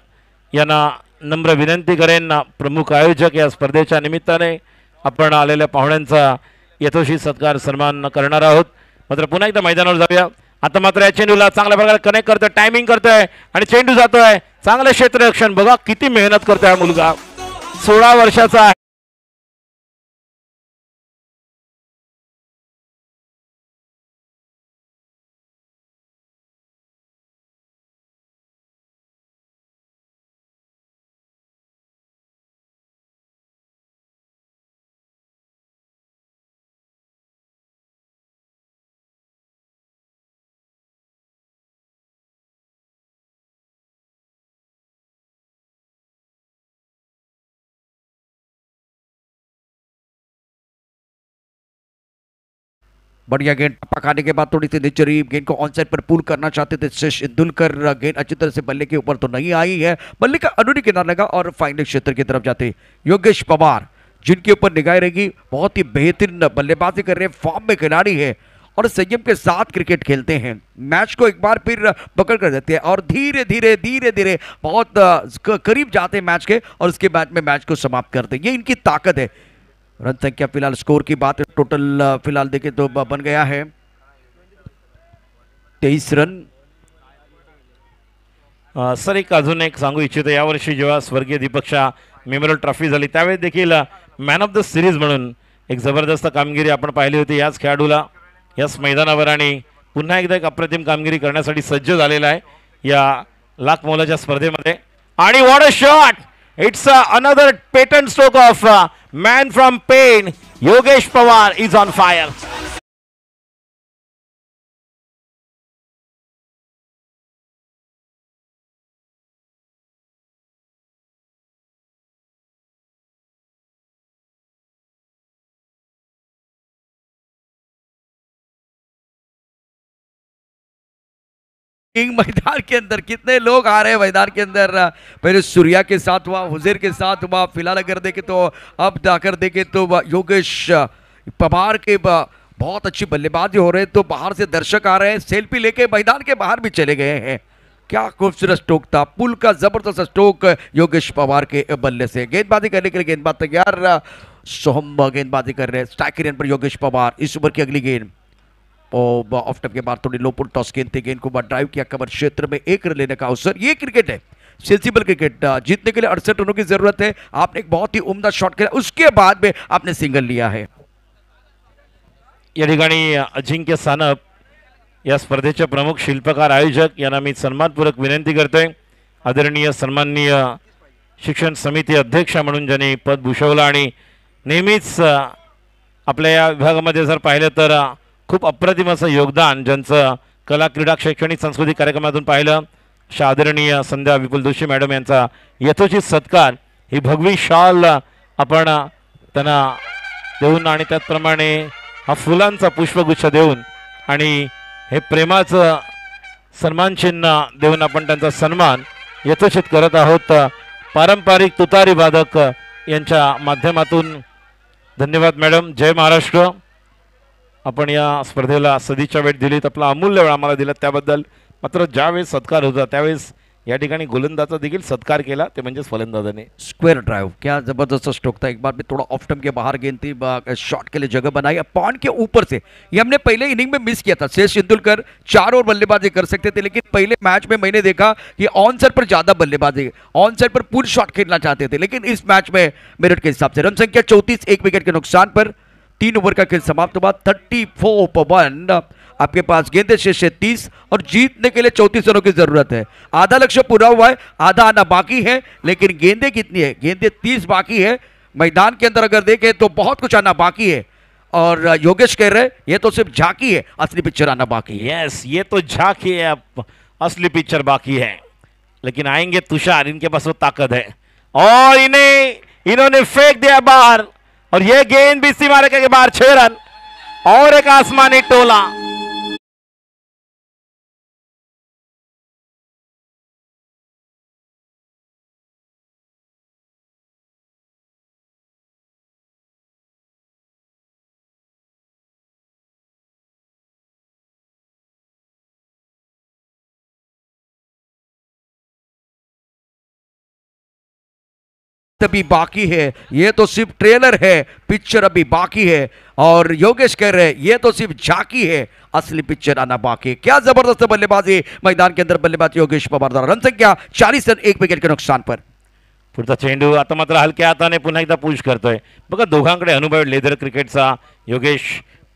[SPEAKER 1] यांना नम्र विनंती करेन प्रमुख आयोजक या स्पर्धेच्या निमित्ताने आपण आलेल्या पाहुण्यांचा यथोचित सत्कार सन्मान करणार आहोत. मात्र पुन्हा एकदा मैदानावर जाऊया. आता मात्र या चेंडूला चांगल्या प्रकारे कनेक्ट करतोय, टायमिंग करतोय आणि चेंडू जातोय. चांगलं क्षेत्ररक्षण, बघा किती मेहनत करतोय हा मुलगा. 16 वर्षाचा आहे.
[SPEAKER 2] बढ़िया गेंद टप्पा खाने के बाद थोड़ी सी नीचे गेंद को ऑन साइड पर पुल करना चाहते थे शेष इंदुलकर. गेंद अच्छी तरह से बल्ले के ऊपर तो नहीं आई है, बल्ले का अनुनी किनारा लगा और फाइनल क्षेत्र की तरफ जाते योगेश पवार, जिनके ऊपर निगाह रहेगी. बहुत ही बेहतरीन बल्लेबाजी कर रहे हैं, फॉर्म में खिलाड़ी है और संयम के साथ क्रिकेट खेलते हैं. मैच को एक बार फिर पकड़ कर देते हैं और धीरे धीरे धीरे धीरे बहुत करीब जाते हैं मैच के और उसके बाद में मैच को समाप्त करते हैं. ये इनकी ताकत है. रन संख्या फिलहाल स्कोर की बात टोटल फिलहाल देखें तो बन गया है 23 रन.
[SPEAKER 1] सर एक अजून एक सांगू इच्छितो, यावर्षी जेव्हा स्वर्गीय दीपक शाह मेमोरियल ट्रॉफी झाली त्यावेळी देखील मॅन ऑफ द सिरीज म्हणून एक जबरदस्त कामगिरी आपण पाहिली होती याच खेळाडूला याच मैदानावर. आणि पुन्हा एकदा एक अप्रतिम कामगिरी करण्यासाठी सज्ज झालेला आहे या लाख मोलाच्या स्पर्धेमध्ये. आणि what a shot, it's another patent stroke of man from Pen. Yogesh Pawar is on fire.
[SPEAKER 2] King मैदान के अंदर कितने लोग आ रहे हैं मैदान के अंदर. पहले सूर्या के साथ हुआ, हुजैर के साथ हुआ, फिलहाल अगर देखें तो अब जाकर देखें तो योगेश पवार के बहुत अच्छी बल्लेबाजी हो रहे हैं. तो बाहर से दर्शक आ रहे हैं, सेल्फी लेके मैदान के बाहर भी चले गए हैं. क्या खूबसूरत स्ट्रोक था, पुल का जबरदस्त स्ट्रोक योगेश पवार के बल्ले से. गेंदबाजी करने के लिए गेंदबाज तैयार, सोहम गेंदबाजी कर रहे हैं. स्ट्राइक रेंज पर योगेश पवार. इस ओवर की अगली गेंद और ऑफ टप के बाद थोड़ी लो पुल टॉस गेंद थी, गेंद को ड्राइव किया कवर क्षेत्र में, 1 रन लेने का अवसर. ये क्रिकेट है, सेंसिबल क्रिकेट. जीतने के लिए 68 रनों की जरूरत है. आपने एक बहुत ही उम्दा शॉट खेला, उसके बाद में आपने सिंगल लिया है.
[SPEAKER 1] या ठिकाणी अजिंक्य सानप या स्पर्धेचे प्रमुख शिल्पकार आयोजक यांना मी सन्मानपूर्वक विनंती करतोय. आदरणीय सन्माननीय शिक्षण समिती अध्यक्ष म्हणून ज्यांनी पद भूषवलं आणि नेहमीच आपल्या या विभागामध्ये जर पाहिलं तर खूप अप्रतिम असं योगदान ज्यांचं कला क्रीडा शैक्षणिक सांस्कृतिक कार्यक्रमातून पाहिलं. अशा आदरणीय संध्या विपुल जोशी मॅडम यांचा यथोचित सत्कार, ही भगवी शाल आपण त्यांना देऊन आणि त्याचप्रमाणे हा फुलांचा पुष्पगुच्छ देऊन आणि हे प्रेमाचं सन्मान चिन्ह देऊन आपण त्यांचा सन्मान यथोचित करत आहोत. पारंपरिक तुतारी वादक यांच्या माध्यमातून. धन्यवाद मॅडम. जय महाराष्ट्र. आपण या स्पर्धेला सदिच्छा भेट दिलीत, आपला अमूल्य वेळ आम्हाला दिला त्याबद्दल. मात्र ज्यावेळेस सत्कार होता त्यावेळेस या ठिकाणी गोलंदाजा देखील सत्कार केला, ते म्हणजे फलंदाजाने.
[SPEAKER 2] स्क्वायर ड्राइव, क्या जबरदस्त स्ट्रोक था. एक बार में थोड़ा ऑफ टर्म के बाहर गेंद थी, शॉट के लिए जगह बनाई पॉइंट के ऊपर से. ये हमने पहले इनिंग में मिस किया था. शेष इंदुलकर 4 और बल्लेबाजी कर सकते थे, लेकिन पहले मैच में मैंने देखा कि ऑन साइड पर ज्यादा बल्लेबाजी, ऑन साइड पर पुल शॉट खेलना चाहते थे. लेकिन इस मैच में मेरिट के हिसाब से रन संख्या 34, 1 विकेट के नुकसान पर 3 ओवर का खेल समाप्त हुआ. 34 पर 1. आपके पास गेंदे शेष है 30 और जीतने के लिए 34 रनों की जरूरत है. आधा लक्ष्य पूरा हुआ है, आधा आना बाकी है, लेकिन गेंदे कितनी है? गेंदे 30 बाकी है. मैदान के अंदर अगर देखें तो बहुत कुछ आना बाकी है और योगेश कह रहे हैं ये तो सिर्फ झांकी है, असली पिक्चर आना बाकी है.
[SPEAKER 1] यस, ये तो झांकी है, अब असली पिक्चर बाकी है. लेकिन आएंगे तुषार, इनके पास वो ताकत है और इन्होंने फेंक दिया बाहर और ये गेंद भी सीमा रेखा के बाहर. 6 रन और एक आसमानी टोला.
[SPEAKER 2] अभी बाकी है, ये तो सिर्फ ट्रेलर है, पिक्चर अभी बाकी है। और योगेश कह रहे हैं ये तो सिर्फ झांकी है, असली पिक्चर आना बाकी है। क्या जबरदस्त बल्लेबाजी मैदान के अंदर, बल्लेबाज योगेश पवार द्वारा। रन संख्या 40 रन 1 विकेट के नुकसान पर।
[SPEAKER 1] पुढचा चेंडू आता मात्र हलक्या हाताने पुन्हा एकदा पुश करतोय। बघा दोघांकडे अनुभव लेदर क्रिकेटचा योगेश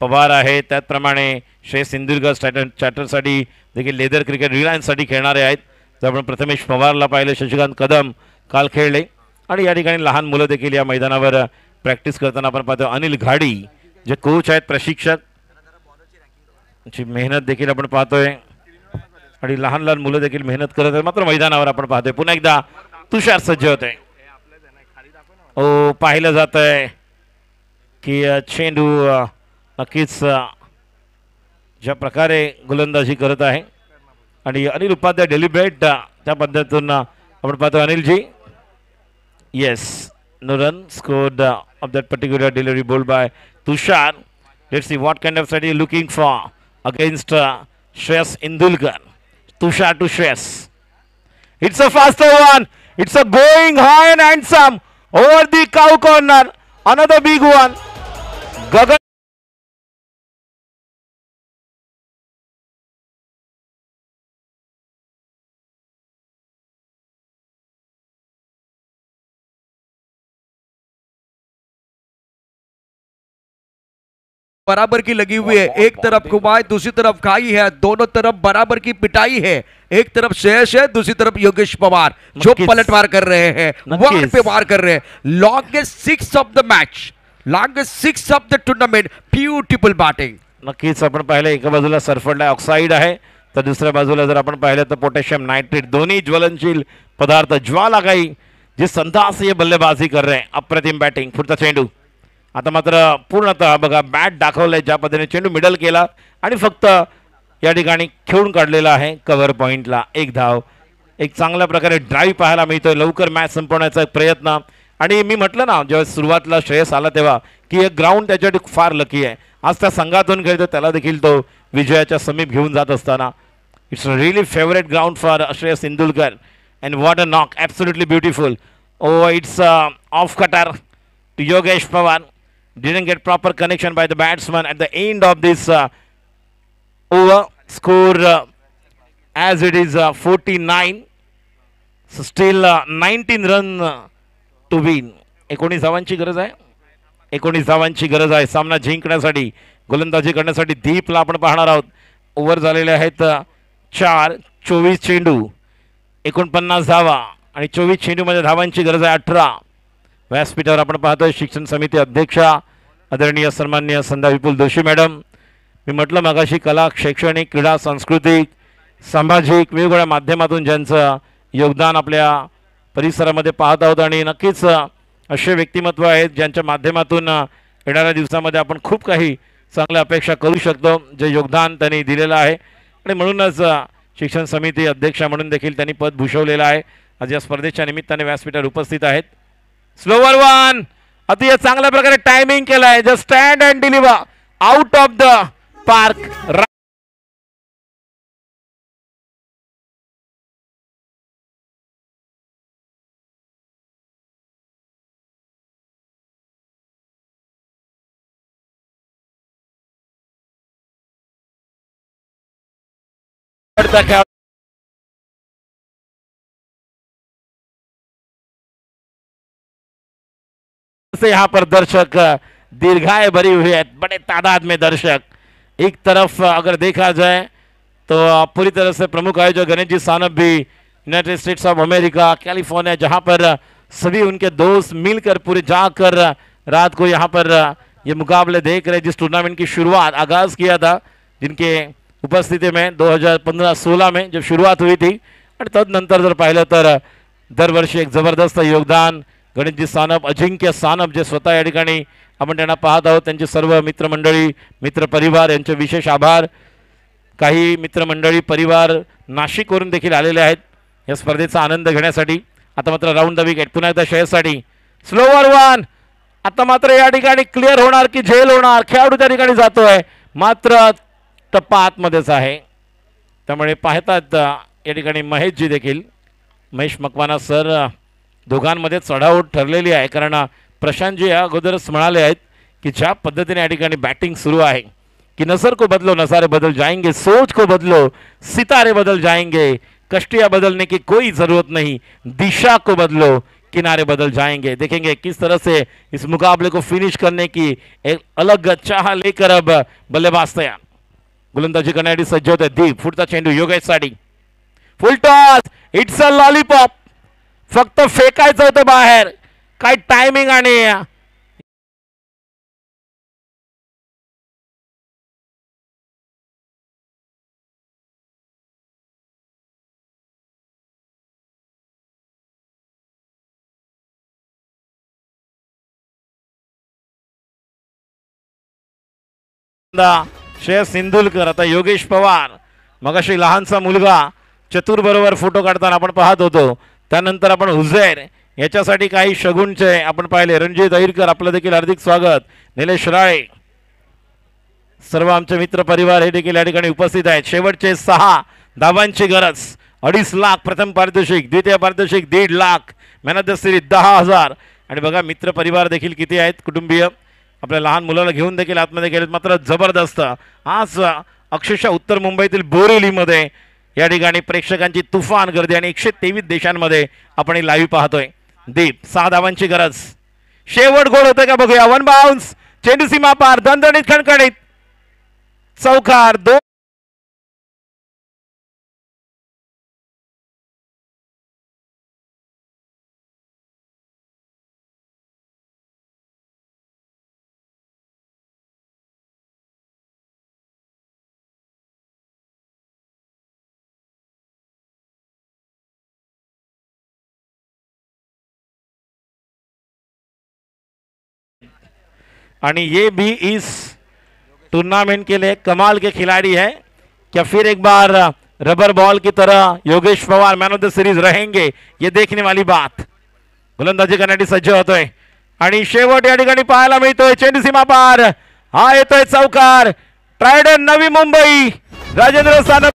[SPEAKER 1] पवार आहे, त्याचप्रमाणे श्रेयस सिंधुदुर्ग चॅटरसाठी देखील लेदर क्रिकेट रिलायन्ससाठी खेळणारे आहेत। जर आपण प्रथमेश पवारला पाहिलं, शशिकांत कदम काल खेळले आणि या ठिकाणी लहान मुलं देखील या मैदानावर प्रॅक्टिस करताना आपण पाहतो। अनिल घाडी जे कोच आहेत, प्रशिक्षक, ची मेहनत देखील आपण पाहतोय आणि लहान लहान मुलं देखील मेहनत करत आहेत। मात्र मैदानावर आपण पाहतोय पुन्हा एकदा तुषार सज्ज होते। पाहिलं जात आहे की चेंडू नक्कीच ज्या प्रकारे गोलंदाजी करत आहे आणि अनिल उपाध्याय डेलिब्रेट त्या पद्धतीतून आपण पाहतो। Anilji, yes, no run scored off that particular delivery bowled by Tushar. Let's see what kind of side is looking for against Shreyas Indulkar. Tushar to Shreyas, it's a faster one, it's a going high and handsome over the cow corner, another big one. Gagan
[SPEAKER 2] बराबर की लगी हुई है, एक तरफ कुमार दूसरी तरफ खाई है, दोनों तरफ बराबर की पिटाई है। एक तरफ शेष है, दूसरी तरफ योगेश पवार जो पलटवार कर रहे हैं, वार पे वार कर रहे हैं। Longest 6 of the match, longest 6 of the tournament, beautiful batting.
[SPEAKER 1] नक्कीच आपण पाहिलं एका बाजूला सल्फर डायऑक्साइड आहे, तर दुसऱ्या बाजूला जर आपण पाहिलं तर पोटॅशियम नायट्रेट, दोन्ही ज्वलनशील पदार्थ, ज्वालाकाई जे संतासीय बल्लेबाजी कर रहे हैं। अप्रतिम बॅटिंग। पुढचा चेंडू आता मात्र पूर्णतः बघा बॅट दाखवलंय ज्या पद्धतीने चेंडू मिडल केला आणि फक्त या ठिकाणी खेळून काढलेला आहे कव्हर पॉइंटला। एक धाव, एक चांगल्या प्रकारे ड्राईव्ह पाहायला मिळतोय, लवकर मॅच संपवण्याचा एक प्रयत्न। आणि मी म्हटलं ना जेव्हा सुरुवातीला श्रेयस आला तेव्हा की एक ग्राउंड त्याच्यासाठी फार लकी आहे। आज त्या संघातून खेळतो, त्याला देखील तो विजयाच्या समीप घेऊन जात असताना it's really favourite ground for Shreyas Indulkar and what a knock, absolutely beautiful. It's off cutter to Yogesh Pawar, didn't get proper connection by the batsman at the end of this over. Score as it is 49, so still 19 run to win. 19 धावांची गरज आहे, 19 धावांची गरज आहे सामना जिंकण्यासाठी। गोलंदाजी करण्यासाठी दीपला आपण पाहणार आहोत। ओव्हर झालेले आहेत 4, 24 चेंडू, 49 धावा आणि 24 चेंडूमध्ये धावांची गरज आहे 18। व्यासपीठावर आपण पाहतोय शिक्षण समिती अध्यक्षा आदरणीय सन्माननीय संध्या विपुल जोशी मॅडम। मी म्हटलं मगाशी कला, शैक्षणिक, क्रीडा, सांस्कृतिक, सामाजिक वेगवेगळ्या माध्यमातून ज्यांचं योगदान आपल्या परिसरामध्ये पाहत आहोत आणि नक्कीच असे व्यक्तिमत्व आहेत ज्यांच्या माध्यमातून येणाऱ्या दिवसामध्ये आपण खूप काही चांगल्या अपेक्षा करू शकतो, जे योगदान त्यांनी दिलेलं आहे आणि म्हणूनच शिक्षण समिती अध्यक्षा म्हणून देखील त्यांनी पद भूषवलेलं आहे। आज या स्पर्धेच्या निमित्ताने व्यासपीठावर उपस्थित आहेत। स्लोवर वन, अतिशय चांगल्या प्रकारे टायमिंग केलाय, just stand and deliver out of the park. से यहाँ पर दर्शक दीर्घाएं भरी हुई है, बड़े तादाद में दर्शक। एक तरफ अगर देखा जाए तो पूरी तरह से प्रमुख आयोजक गणेश जी सानप भी United states of America, California, जहाँ पर सभी उनके दोस्त मिलकर पूरे जाकर रात को यहाँ पर ये मुकाबले देख रहे। जिस टूर्नामेंट की शुरुआत आगाज किया था, जिनके उपस्थिति में 2015-16 में जब शुरुआत हुई थी, और तदनंतर जर पाहिलं तर दरवर्षी एक जबरदस्त योगदान गणेशजी सानप, अजिंक्य सानप जे स्वतः या ठिकाणी आपण त्यांना पाहत आहोत, त्यांचे सर्व मित्रमंडळी, मित्रपरिवार यांचे विशेष आभार। काही मित्रमंडळी परिवार नाशिकवरून देखील आलेले आहेत या स्पर्धेचा आनंद घेण्यासाठी। आता मात्र राऊंड द विकेट पुन्हा एकदा श्रेयससाठी। स्लोवर वन, आता मात्र या ठिकाणी क्लिअर होणार की झेल होणार, खेळाडू त्या ठिकाणी जातोय मात्र टप्पा आतमध्येच आहे, त्यामुळे पाहतात या ठिकाणी महेशजी देखील, महेश मकवाना सर दोघांमध्ये चढाओढ ठरलेली आहे, कारण प्रशांतजी या अगोदरच म्हणाले आहेत की ज्या पद्धतीने या ठिकाणी बॅटिंग सुरू आहे कि नसर को बदलो नजारे बदल जाएंगे, सोच को बदलो सितारे बदल जाएंगे, कश्तियां बदलने की कोई जरूरत नहीं, दिशा को बदलो किनारे बदल जाएंगे। देखेंगे किस तरह से इस मुकाबले को फिनिश करने की एक अलग चाह लेकर अब बल्लेबाज तैयार, गोलंदाजी करण्यासाठी सज्ज होते दीप। पुढचा चेंडू योगेश साठी, full toss, it's a lollipop, फक्त फेकायचं होतं बाहेर, काय टायमिंग आणि श्रेयस सिंधुलकर, आता योगेश पवार, मगाशी लहानसा मुलगा चतुर बरोबर फोटो काढताना आपण पाहत होतो, त्यानंतर आपण हुजैर याच्यासाठी काही शगुनचे आपण पाहिले, रणजित अहिरकर आपलं देखील हार्दिक स्वागत, निलेश राळे, सर्व आमचे मित्र परिवार हे देखील या ठिकाणी उपस्थित आहेत। शेवटचे 6 धावांची गरज, 2.5 लाख प्रथम पारितोषिक, द्वितीय पारितोषिक 1.5 lakh, man of the series 10,000। आणि बघा मित्र परिवार देखील किती आहेत, कुटुंबीय आपल्या लहान मुलाला घेऊन देखील आतमध्ये गेलेत, मात्र जबरदस्त आज अक्षरशः उत्तर मुंबईतील बोरिवलीमध्ये या ठिकाणी प्रेक्षकांची तुफान गर्दी आणि 123 देशांमध्ये आपण लाईव्ह पाहतोय। दीप 6 धावांची गरज, शेवट गोल होते का बघूया, 1 बाउन्स, चेंडू सीमा पार, दणदणीत खणखणीत चौकार, 2 आणि ये भी इस टूर्नामेंट के लिए कमाल के खिलाड़ी है। क्या फिर एक बार रबर बॉल की तरह Yogesh Pawar man of the series रहेंगे, ये देखने वाली बात। गोलंदाजी करण्यासाठी सज्ज होतोय आणि शेवट या ठिकाणी पाहायला मिळतोय, चेंडू सीमा पार, हा येतोय चौकार, ट्रायडन नवी मुंबई, राजेंद्र सानप